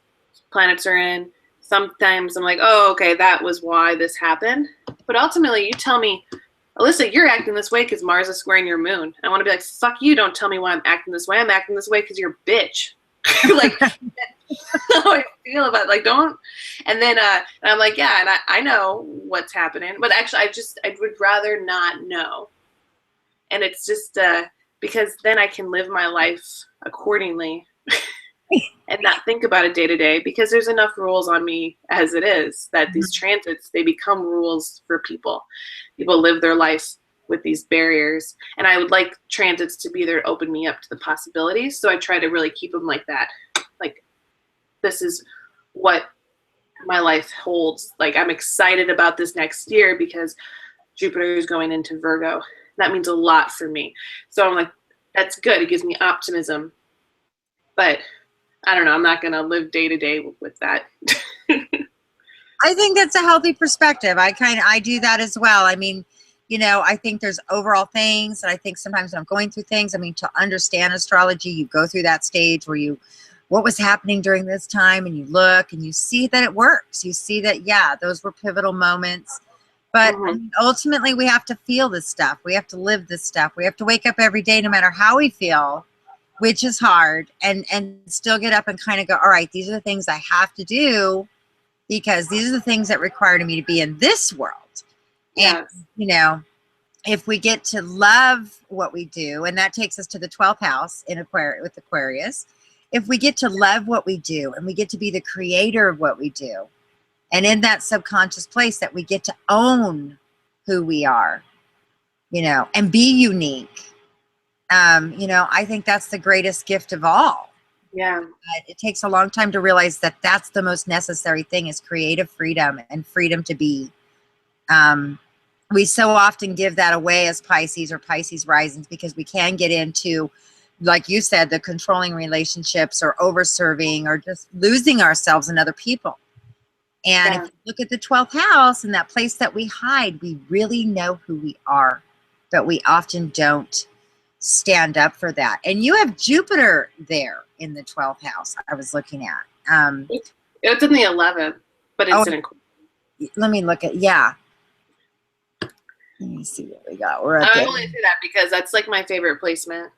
planets are in. Sometimes I'm like, oh, okay, that was why this happened. But ultimately, you tell me, Alyssa, you're acting this way because Mars is squaring your moon. And I want to be like, fuck you, don't tell me why I'm acting this way. I'm acting this way because you're a bitch. Like, that's how I feel about it. Like, don't. And then and I'm like, yeah, and I know what's happening. But actually, I would rather not know. And it's just because then I can live my life accordingly and not think about it day to day, because there's enough rules on me as it is that these transits, they become rules for people. People live their life with these barriers, and I would like transits to be there to open me up to the possibilities. So I try to really keep them like that. Like, this is what my life holds. Like, I'm excited about this next year because Jupiter is going into Virgo. That means a lot for me. So I'm like, that's good. It gives me optimism. But I don't know. I'm not going to live day to day with that. I think that's a healthy perspective. I do that as well. I mean, you know, I think there's overall things, and I think sometimes when I'm going through things, I mean, to understand astrology, you go through that stage where what was happening during this time, and you look and you see that it works. You see that, yeah, those were pivotal moments. But I mean, ultimately, we have to feel this stuff. We have to live this stuff. We have to wake up every day, no matter how we feel, which is hard, and still get up and kind of go, all right, these are the things I have to do, because these are the things that require me to be in this world. And, you know, if we get to love what we do, and that takes us to the 12th house in with Aquarius, if we get to love what we do and we get to be the creator of what we do, and in that subconscious place that we get to own who we are, you know, and be unique, you know, I think that's the greatest gift of all. Yeah. But it takes a long time to realize that that's the most necessary thing, is creative freedom and freedom to be. We so often give that away as Pisces or Pisces risings, because we can get into, like you said, the controlling relationships or over-serving or just losing ourselves in other people. And if you look at the 12th house and that place that we hide, we really know who we are, but we often don't stand up for that. And you have Jupiter there in the 12th house I was looking at. It's in the 11th. but it's an let me look at, yeah. Let me see what we got. We're at I only say that because that's like my favorite placement.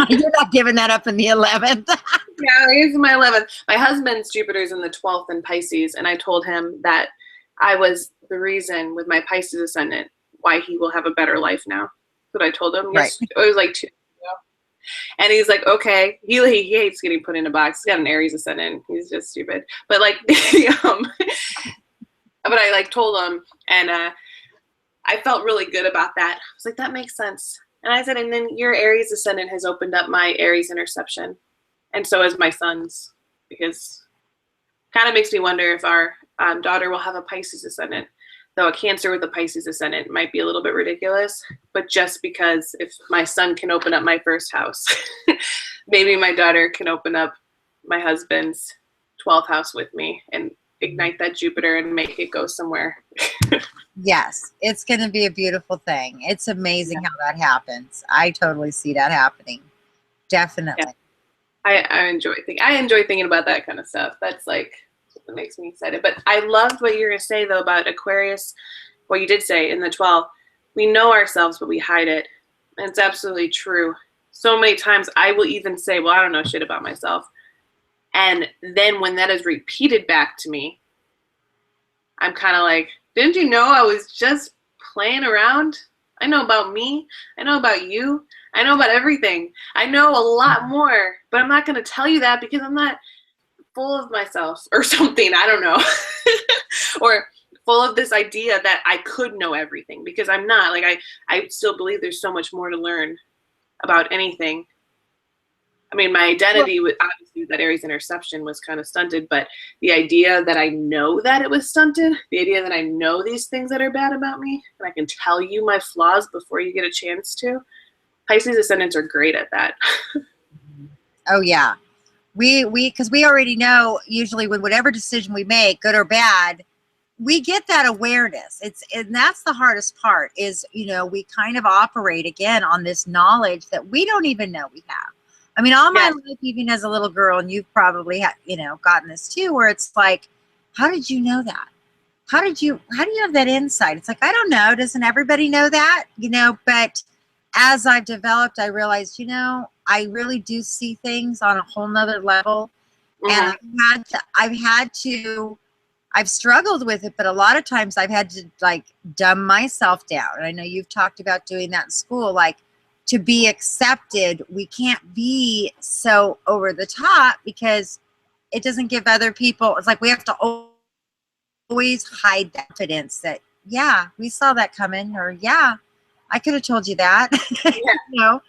You're not giving that up in the 11th. Yeah, it's my 11th. My husband's Jupiter's in the 12th in Pisces, and I told him that I was the reason with my Pisces ascendant why he will have a better life now. That's what I told him. Right. Yes, it was like 2 years ago. And he's like, okay. He hates getting put in a box. He's got an Aries ascendant. He's just stupid. But like, but I like told him, and I felt really good about that. I was like, that makes sense. And I said, and then your Aries ascendant has opened up my Aries interception. And so has my son's, because kind of makes me wonder if our daughter will have a Pisces ascendant. Though a Cancer with a Pisces ascendant might be a little bit ridiculous. But just because if my son can open up my first house, maybe my daughter can open up my husband's 12th house with me and ignite that Jupiter and make it go somewhere. Yes, it's going to be a beautiful thing. It's amazing how that happens. I totally see that happening. Definitely. Yeah. I enjoy thinking about that kind of stuff. That's like what makes me excited. But I loved what you're going to say though about Aquarius. What you did say in the 12th, we know ourselves, but we hide it. And it's absolutely true. So many times I will even say, well, I don't know shit about myself. And then when that is repeated back to me, I'm kind of like, didn't you know I was just playing around? I know about me. I know about you. I know about everything. I know a lot more, but I'm not going to tell you that because I'm not full of myself or something. I don't know. Or full of this idea that I could know everything, because I'm not. Like I still believe there's so much more to learn about anything. I mean, my identity with obviously that Aries interception was kind of stunted, but the idea that I know that it was stunted, the idea that I know these things that are bad about me, and I can tell you my flaws before you get a chance to. Pisces ascendants are great at that. Oh yeah. Because we already know usually with whatever decision we make, good or bad, we get that awareness. And that's the hardest part is, we kind of operate again on this knowledge that we don't even know we have. I mean, all my life, even as a little girl, and you've probably gotten this too, where it's like, how did you know that? How do you have that insight? It's like, I don't know. Doesn't everybody know that? But as I've developed, I realized, I really do see things on a whole nother level. Mm-hmm. And I've struggled with it, but a lot of times I've had to like dumb myself down. And I know you've talked about doing that in school, like to be accepted, we can't be so over the top because it doesn't give other people, it's like we have to always hide that confidence that, yeah, we saw that coming, or yeah, I could have told you that. Yeah.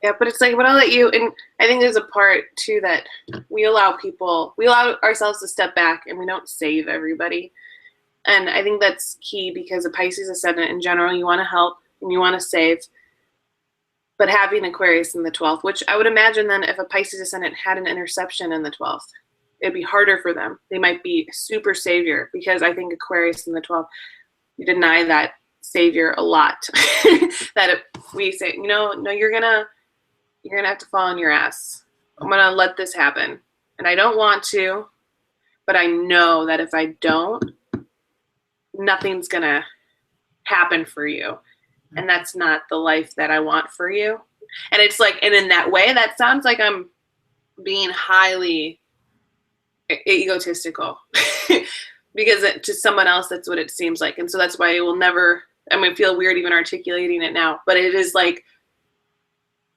Yeah, but it's like, but I'll let you, and I think there's a part too that we allow ourselves to step back and we don't save everybody. And I think that's key because a Pisces ascendant in general, you want to help and you want to save. But having Aquarius in the 12th, which I would imagine then if a Pisces ascendant had an interception in the 12th, it'd be harder for them. They might be super savior, because I think Aquarius in the 12th, you deny that savior a lot. That if we say, no, you're gonna have to fall on your ass. I'm gonna let this happen. And I don't want to, but I know that if I don't, nothing's gonna happen for you. And that's not the life that I want for you. And it's like, and in that way, that sounds like I'm being highly egotistical because to someone else, that's what it seems like. And so that's why it will never, feel weird even articulating it now, but it is like,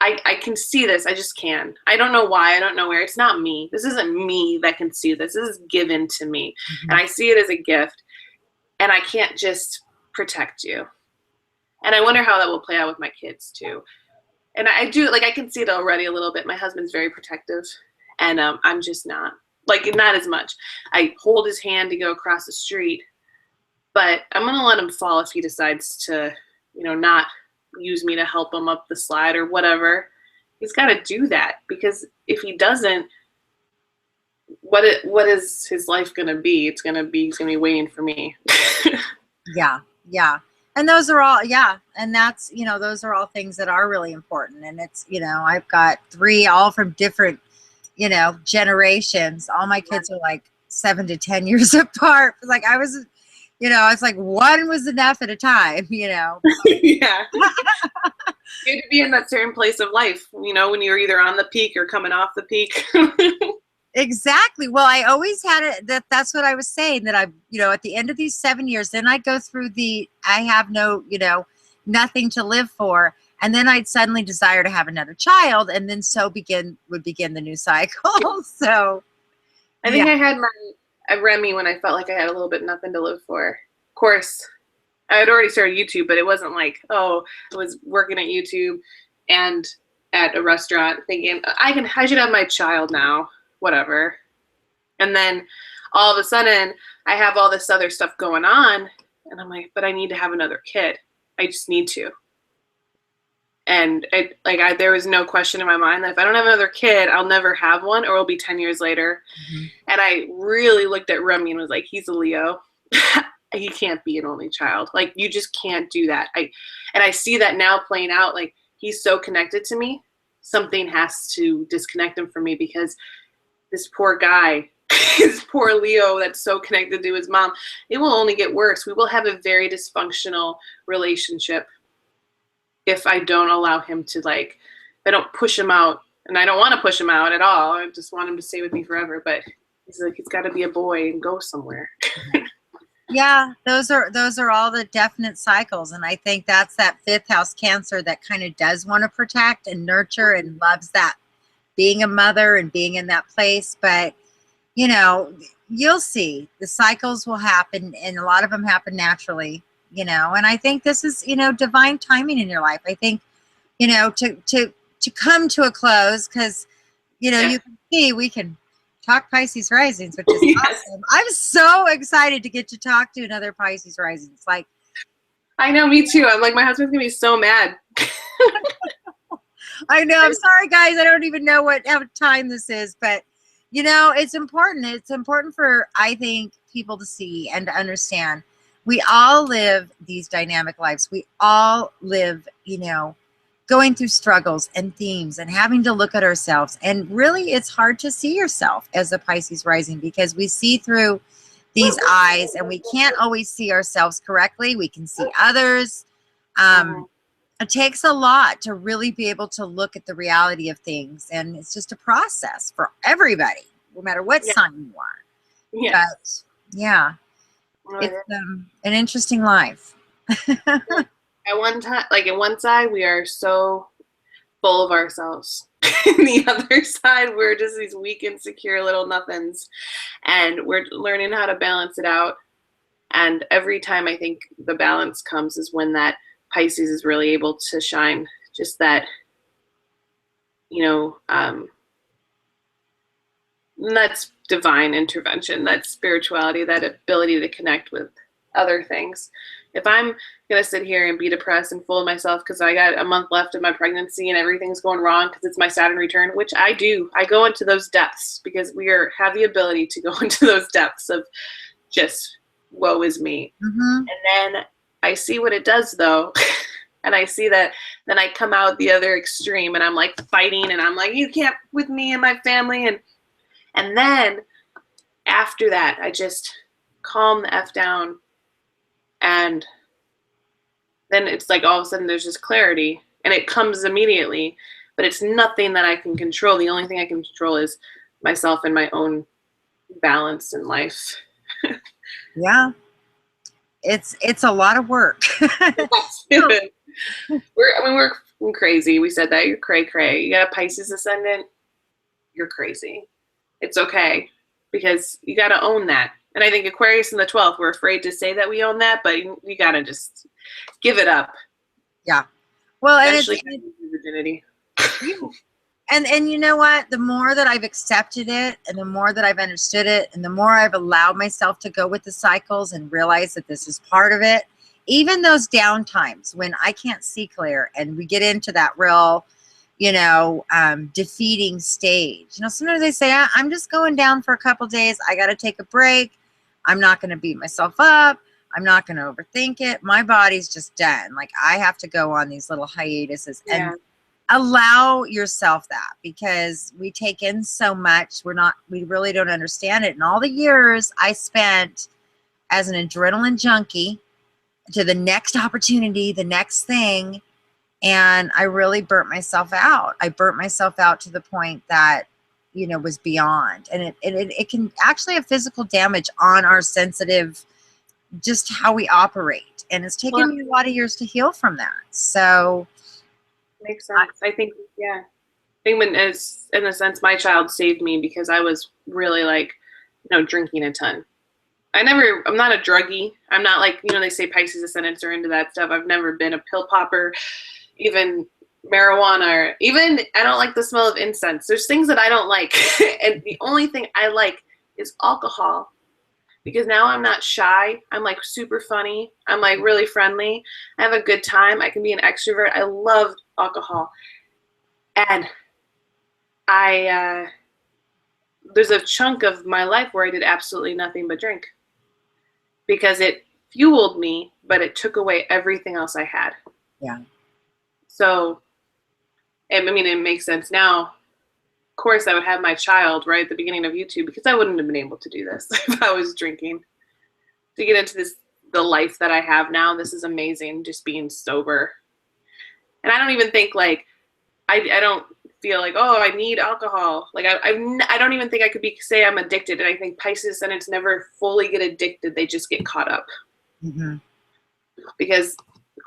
I can see this. I just can. I don't know why. I don't know where. It's not me. This isn't me that can see this. This is given to me. Mm-hmm. And I see it as a gift. And I can't just protect you. And I wonder how that will play out with my kids too. And I do, like, I can see it already a little bit. My husband's very protective. And I'm just not. Like, not as much. I hold his hand to go across the street. But I'm going to let him fall if he decides to, not use me to help him up the slide or whatever. He's got to do that, because if he doesn't, what is his life going to be? He's going to be waiting for me. Yeah. And those are all, and that's, those are all things that are really important. And it's, I've got 3 all from different, generations. All my kids are like 7 to 10 years apart. Like I was, you know, it's like one was enough at a time, you know. Yeah. You had to be in that certain place of life, you know, when you're either on the peak or coming off the peak. Exactly. Well, I always had it that's what I was saying, that I, you know, at the end of these 7 years, then I'd go through I have no, you know, nothing to live for. And then I'd suddenly desire to have another child. And then would begin the new cycle. So I think I had a Remy when I felt like I had a little bit nothing to live for. Of course, I had already started YouTube, but it wasn't like, oh, I was working at YouTube and at a restaurant thinking I should have my child now, whatever. And then all of a sudden I have all this other stuff going on and I'm like, but I need to have another kid. I just need to. And there was no question in my mind that if I don't have another kid, I'll never have one, or it'll be 10 years later. Mm-hmm. And I really looked at Remy and was like, he's a Leo. He can't be an only child. Like, you just can't do that. And I see that now playing out. Like, he's so connected to me. Something has to disconnect him from me, because this poor guy, this poor Leo that's so connected to his mom, it will only get worse. We will have a very dysfunctional relationship if I don't allow him to, like, I don't push him out. And I don't want to push him out at all. I just want him to stay with me forever. But he's like, he's got to be a boy and go somewhere. Yeah, those are all the definite cycles. And I think that's that 5th house Cancer that kind of does want to protect and nurture and loves that being a mother and being in that place. But, you know, you'll see the cycles will happen, and a lot of them happen naturally, you know. And I think this is, you know, divine timing in your life. I think, you know, to come to a close, because, you know, you can see we can talk Pisces risings, which is awesome. I'm so excited to get to talk to another Pisces rising. It's like, I know, me too. I'm like, my husband's gonna be so mad. I know. I'm sorry, guys. I don't even know what time this is, but, you know, it's important. It's important for, I think, people to see and to understand. We all live these dynamic lives. We all live, you know, going through struggles and themes and having to look at ourselves. And really, it's hard to see yourself as a Pisces rising, because we see through these eyes and we can't always see ourselves correctly. We can see others. It takes a lot to really be able to look at the reality of things. And it's just a process for everybody, no matter what sign you are. Yeah. But yeah, it's an interesting life. At one time, like at one side, we are so full of ourselves. The other side, we're just these weak, insecure little nothings. And we're learning how to balance it out. And every time I think the balance comes is when that Pisces is really able to shine. Just that, you know, that's divine intervention, that spirituality, that ability to connect with other things. If I'm going to sit here and be depressed and full of myself because I got a month left of my pregnancy and everything's going wrong because it's my Saturn return, which I do, I go into those depths because have the ability to go into those depths of just woe is me. Mm-hmm. And then I see what it does, though. And I see that then I come out the other extreme and I'm like fighting and I'm like, you can't with me and my family. And then after that, I just calm the F down. And then it's like all of a sudden there's this clarity and it comes immediately, but it's nothing that I can control. The only thing I can control is myself and my own balance in life. Yeah. It's a lot of work. We're crazy. We said that. You're cray. You got a Pisces ascendant, you're crazy. It's okay, because you got to own that. And I think Aquarius in the 12th, we're afraid to say that we own that, but you got to just give it up. Yeah. Well, eventually, virginity. And you know what? The more that I've accepted it and the more that I've understood it and the more I've allowed myself to go with the cycles and realize that this is part of it, even those down times when I can't see clear and we get into that real, you know, defeating stage. You know, sometimes they say, I'm just going down for a couple days. I got to take a break. I'm not going to beat myself up. I'm not going to overthink it. My body's just done. Like, I have to go on these little hiatuses. Yeah. allow yourself that, because we take in so much. We really don't understand it. And all the years I spent as an adrenaline junkie to the next opportunity, the next thing, and I really burnt myself out. I burnt myself out to the point that, was beyond. And it can actually have physical damage on our sensitive, just how we operate. And it's taken me a lot of years to heal from that. So makes sense. I think, yeah. I think in a sense, my child saved me, because I was really like, drinking a ton. I'm not a druggie. I'm not like, they say Pisces Ascendants are into that stuff. I've never been a pill popper, even marijuana, or even, I don't like the smell of incense. There's things that I don't like. And the only thing I like is alcohol, because now I'm not shy. I'm like super funny. I'm like really friendly. I have a good time. I can be an extrovert. I love alcohol. And there's a chunk of my life where I did absolutely nothing but drink, because it fueled me, but it took away everything else I had. Yeah. So, I mean, it makes sense now. Of course, I would have my child right at the beginning of YouTube, because I wouldn't have been able to do this if I was drinking. To get into the life that I have now, this is amazing, just being sober. And I don't even think like, I don't feel like, oh, I need alcohol. Like I don't even think I could say I'm addicted. And I think Pisces Ascendants never fully get addicted. They just get caught up. Mm-hmm. Because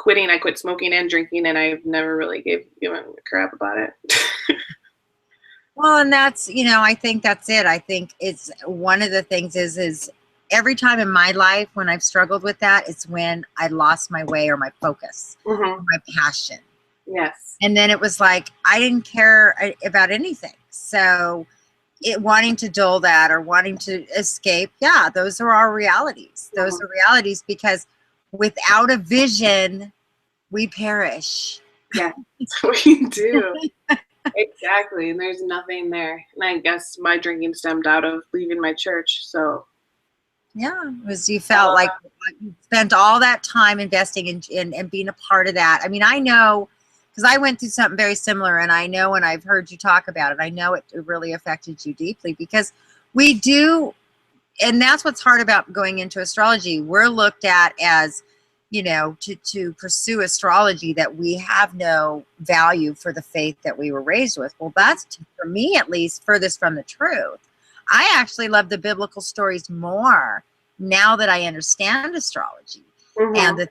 I quit smoking and drinking, and I've never really given a crap about it. Well, and that's, I think that's it. I think it's one of the things is every time in my life when I've struggled with that, it's when I lost my way or my focus, Mm-hmm. my passion. Yes. And then it was like, I didn't care about anything. So wanting to dull that or wanting to escape, yeah, those are our realities. Those Mm-hmm. are realities, because without a vision, we perish. Yeah, that's what we do. Exactly. And there's nothing there. And I guess my drinking stemmed out of leaving my church. So yeah, it was, you felt like you spent all that time investing in and being a part of that. I mean, I know, because I went through something very similar, and I know, and I've heard you talk about it, I know it really affected you deeply, because we do, and that's what's hard about going into astrology. We're looked at as, to pursue astrology, that we have no value for the faith that we were raised with. Well, that's, for me at least, furthest from the truth. I actually love the biblical stories more now that I understand astrology. Mm-hmm.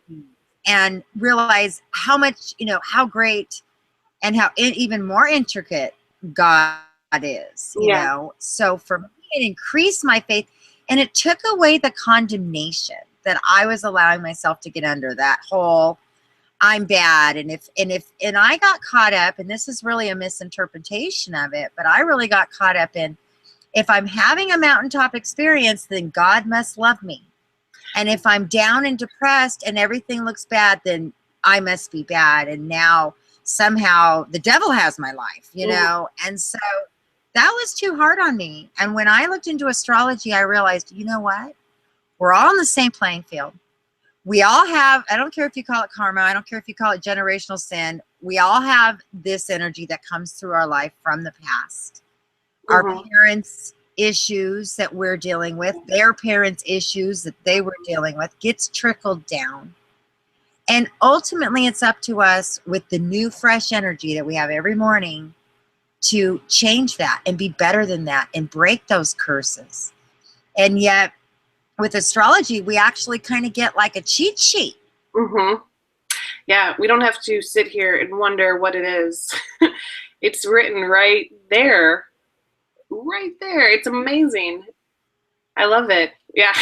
and realize how much, how great and how even more intricate God is, you know. So for me, it increased my faith, and it took away the condemnation that I was allowing myself to get under, that whole I'm bad. And I got caught up, and this is really a misinterpretation of it, but I really got caught up in, if I'm having a mountaintop experience, then God must love me. And if I'm down and depressed and everything looks bad, then I must be bad. And now somehow the devil has my life, know? And so that was too hard on me. And when I looked into astrology, I realized, you know what? We're all on the same playing field. We all have, I don't care if you call it karma, I don't care if you call it generational sin, we all have this energy that comes through our life from the past. Mm-hmm. Our parents' issues that we're dealing with, their parents' issues that they were dealing with, gets trickled down. And ultimately, it's up to us, with the new, fresh energy that we have every morning, to change that and be better than that and break those curses. And yet, with astrology, we actually kind of get like a cheat sheet. Mm-hmm. Yeah, we don't have to sit here and wonder what it is. It's written right there. Right there. It's amazing. I love it. Yeah.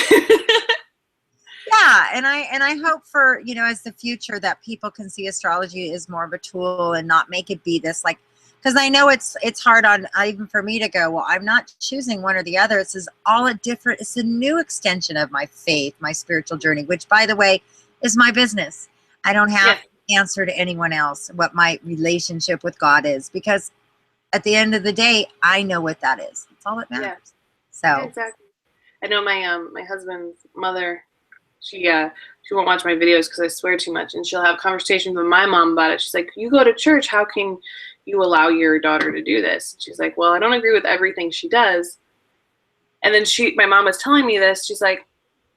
Yeah, and I hope for, as the future, that people can see astrology as more of a tool and not make it be this, like, because I know it's hard on even for me to go, well, I'm not choosing one or the other. It's a new extension of my faith, my spiritual journey, which, by the way, is my business. I don't have to answer to anyone else what my relationship with God is, because at the end of the day, I know what that is. That's all that matters. Yeah. So yeah, exactly. I know my husband's mother, she won't watch my videos because I swear too much, and she'll have conversations with my mom about it. She's like, you go to church, how can you allow your daughter to do this? And she's like, well, I don't agree with everything she does. And then my mom was telling me this. She's like,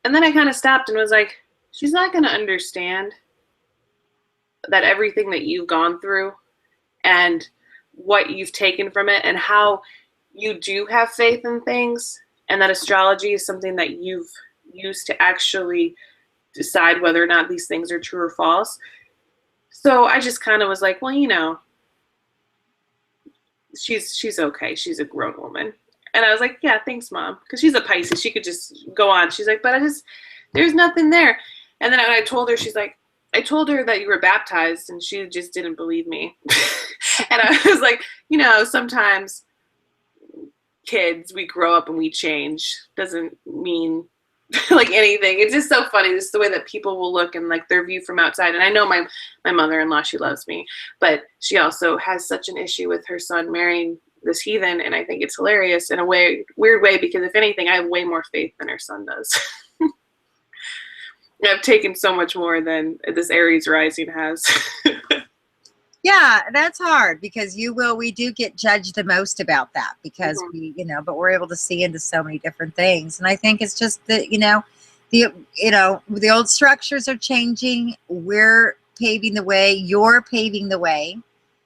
and then I kind of stopped and was like, she's not going to understand that everything that you've gone through and what you've taken from it and how you do have faith in things, and that astrology is something that you've used to actually decide whether or not these things are true or false. So I just kind of was like, well, you know, she's okay. She's a grown woman. And I was like, yeah, thanks, Mom. Because she's a Pisces. She could just go on. She's like, but there's nothing there. And then when I told her, she's like, I told her that you were baptized, and she just didn't believe me. And I was like, you know, sometimes kids, we grow up and we change. Doesn't mean like anything. It's just so funny. This is the way that people will look and like their view from outside. And I know my mother-in-law, she loves me, but she also has such an issue with her son marrying this heathen, and I think it's hilarious in a weird way, because if anything, I have way more faith than her son does. I've taken so much more than this Aries rising has. Yeah, that's hard, because we do get judged the most about that, because we, you know, but we're able to see into so many different things. And I think it's just that, the old structures are changing. We're paving the way. You're paving the way.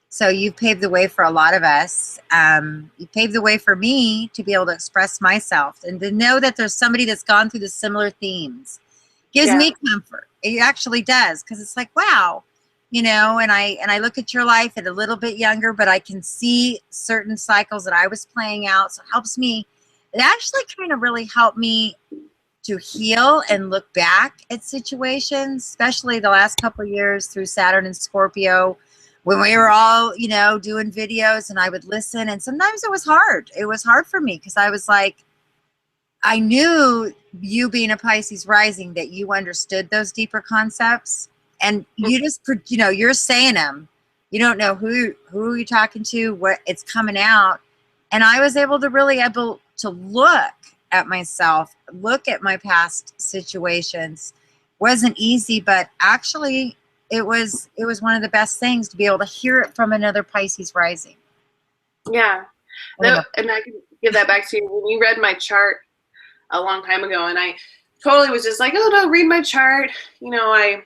So you've paved the way for a lot of us. You paved the way for me to be able to express myself, and to know that there's somebody that's gone through the similar themes gives me comfort. It actually does, because it's like, wow, you know, and I look at your life at a little bit younger, but I can see certain cycles that I was playing out. So it helps me. It actually kind of really helped me to heal and look back at situations, especially the last couple of years through Saturn and Scorpio, when we were all, you know, doing videos, and I would listen. And sometimes it was hard. It was hard for me, because I was like, I knew, you being a Pisces rising, that you understood those deeper concepts, and you just, you know, you're saying them. You don't know who you're talking to, what it's coming out. And I was able to look at myself, look at my past situations. Wasn't easy, but actually it was one of the best things to be able to hear it from another Pisces rising. Yeah. No, and I can give that back to you. When you read my chart a long time ago, and I totally was just like, oh no, read my chart. You know, I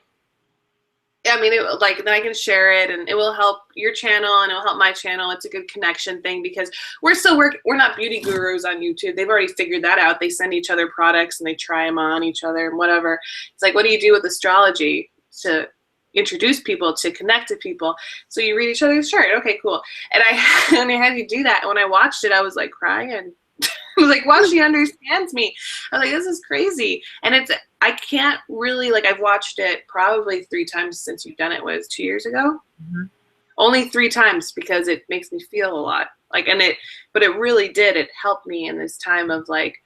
mean, then I can share it, and it will help your channel, and it'll help my channel. It's a good connection thing, because we're not beauty gurus on YouTube. They've already figured that out. They send each other products and they try them on each other and whatever. It's like, what do you do with astrology to introduce people, to connect to people? So you read each other's chart. Okay, cool. And when I had you do that, when I watched it, I was like crying. I was like, wow, she understands me. I was like, this is crazy. And I can't really, like, I've watched it probably 3 times since you've done it. Was 2 years ago? Only 3 times, because it makes me feel a lot. Like, but it really did. It helped me in this time of like,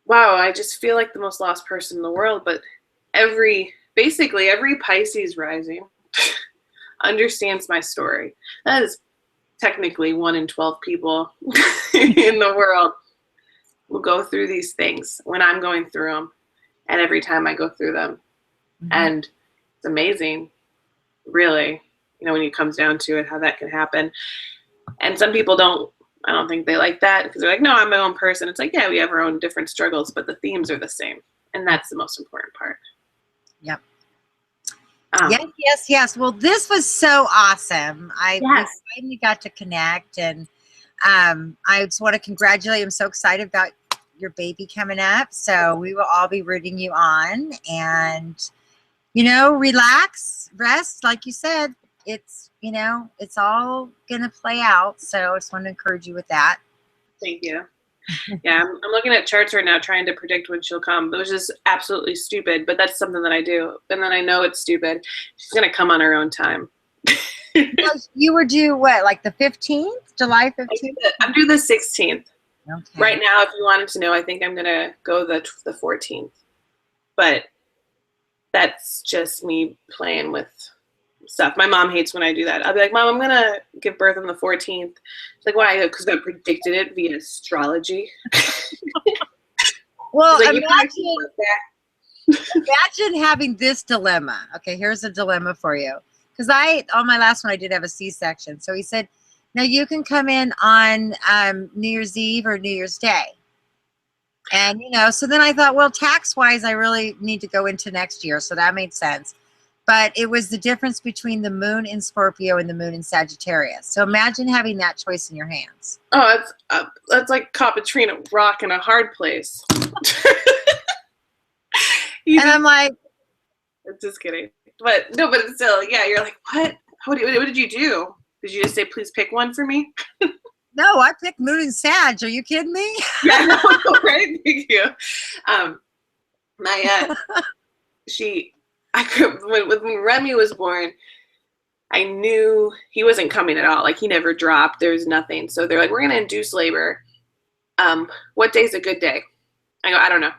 wow, I just feel like the most lost person in the world. But basically every Pisces rising understands my story. That is technically 1 in 12 people in the world will go through these things when I'm going through them, and every time I go through them. And it's amazing, really, you know, when it comes down to it, how that can happen. And some people I don't think they like that, because they're like, no, I'm my own person. It's like, yeah, we have our own different struggles, but the themes are the same, and that's the most important part. Yep. Yes. Well, this was so awesome. We finally got to connect, and I just want to congratulate you. I'm so excited about your baby coming up. So we will all be rooting you on, and, you know, relax, rest. Like you said, it's all going to play out. So I just want to encourage you with that. Thank you. Yeah, I'm looking at charts right now trying to predict when she'll come, which is absolutely stupid, but that's something that I do. And then I know it's stupid. She's going to come on her own time. You were due what, like the 15th, July 15th? I'm due the 16th. Okay. Right now, if you wanted to know, I think I'm going to go the 14th. But that's just me playing with stuff. My mom hates when I do that. I'll be like, Mom, I'm going to give birth on the 14th. She's like, why? Because I predicted it via astrology. Well, like, imagine having this dilemma. Okay, here's a dilemma for you. because on my last one, I did have a C-section. So he said, no, you can come in on New Year's Eve or New Year's Day. And, so then I thought, well, tax-wise, I really need to go into next year. So that made sense. But it was the difference between the moon in Scorpio and the moon in Sagittarius. So imagine having that choice in your hands. Oh, that's like caught between a rock and a hard place. And I'm like, just kidding. But no, but still, yeah, you're like, what did you do? Did you just say, please pick one for me? No, I picked moon and Sag. Are you kidding me? Yeah, no, right? Thank you. When Remy was born, I knew he wasn't coming at all. Like, he never dropped. There was nothing. So they're like, we're going to induce labor. What day's a good day? I go, I don't know.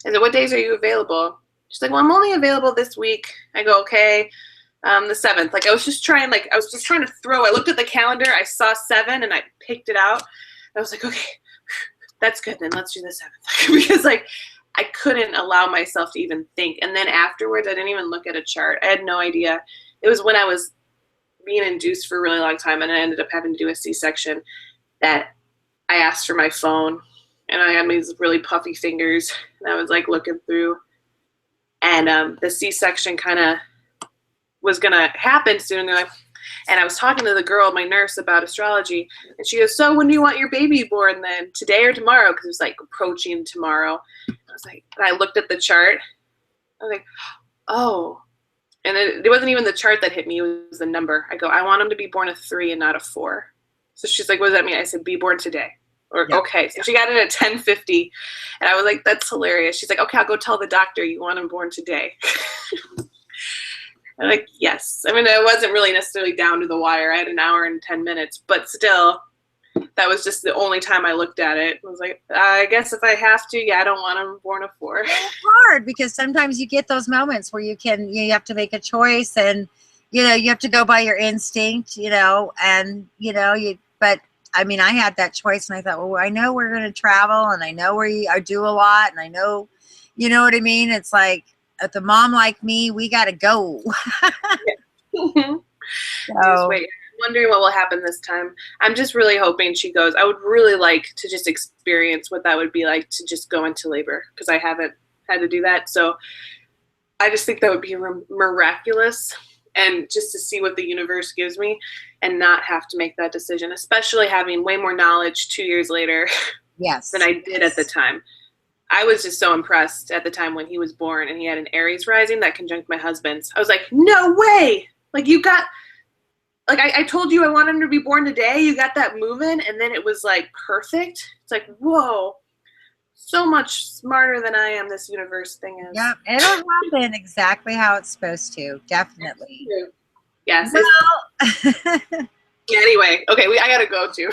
I said, what days are you available? She's like, well, I'm only available this week. I go, okay. The 7th. Like, I was just trying to throw. I looked at the calendar. I saw 7 and I picked it out. I was like, okay, that's good. Then let's do the 7th. Because like, I couldn't allow myself to even think. And then afterwards, I didn't even look at a chart. I had no idea. It was when I was being induced for a really long time and I ended up having to do a C-section that I asked for my phone and I had these really puffy fingers and I was like looking through and the C-section kind of was going to happen soon. And I was talking to the girl, my nurse, about astrology and she goes, so when do you want your baby born then? Today or tomorrow? Because it was like approaching tomorrow. I was like, and I looked at the chart. I was like, oh. And it wasn't even the chart that hit me. It was the number. I go, I want him to be born a 3 and not a 4. So she's like, what does that mean? I said, be born today. Or, yeah. Okay. So she got it at 10:50. And I was like, that's hilarious. She's like, okay, I'll go tell the doctor you want him born today. I'm like, yes. I mean, I wasn't really necessarily down to the wire. I had an hour and 10 minutes. But still, that was just the only time I looked at it. I was like, I guess if I have to, yeah, I don't want him born a 4. It's hard because sometimes you get those moments where you have to make a choice and, you have to go by your instinct, and, but I mean, I had that choice and I thought, well, I know we're going to travel and I know I do a lot and I know, you know what I mean? It's like, at the mom like me, we got to go. So. Just wait. Wondering what will happen this time. I'm just really hoping she goes. I would really like to just experience what that would be like to just go into labor because I haven't had to do that. So I just think that would be miraculous and just to see what the universe gives me and not have to make that decision, especially having way more knowledge 2 years later than I did at the time. I was just so impressed at the time when he was born and he had an Aries rising that conjunct my husband's. I was like, no way. Like you got... Like, I told you I want him to be born today. You got that moving, and then it was, like, perfect. It's like, whoa, so much smarter than I am, this universe thing is. Yep, it'll happen exactly how it's supposed to, definitely. Yes. Well, anyway, okay, I got to go, too.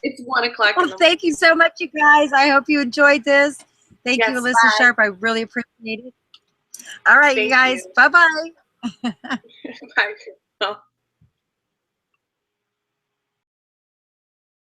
It's 1 o'clock. Well, thank you so much, you guys. I hope you enjoyed this. Thank you, Alyssa Sharpe. I really appreciate it. All right, you guys. Bye-bye. Bye.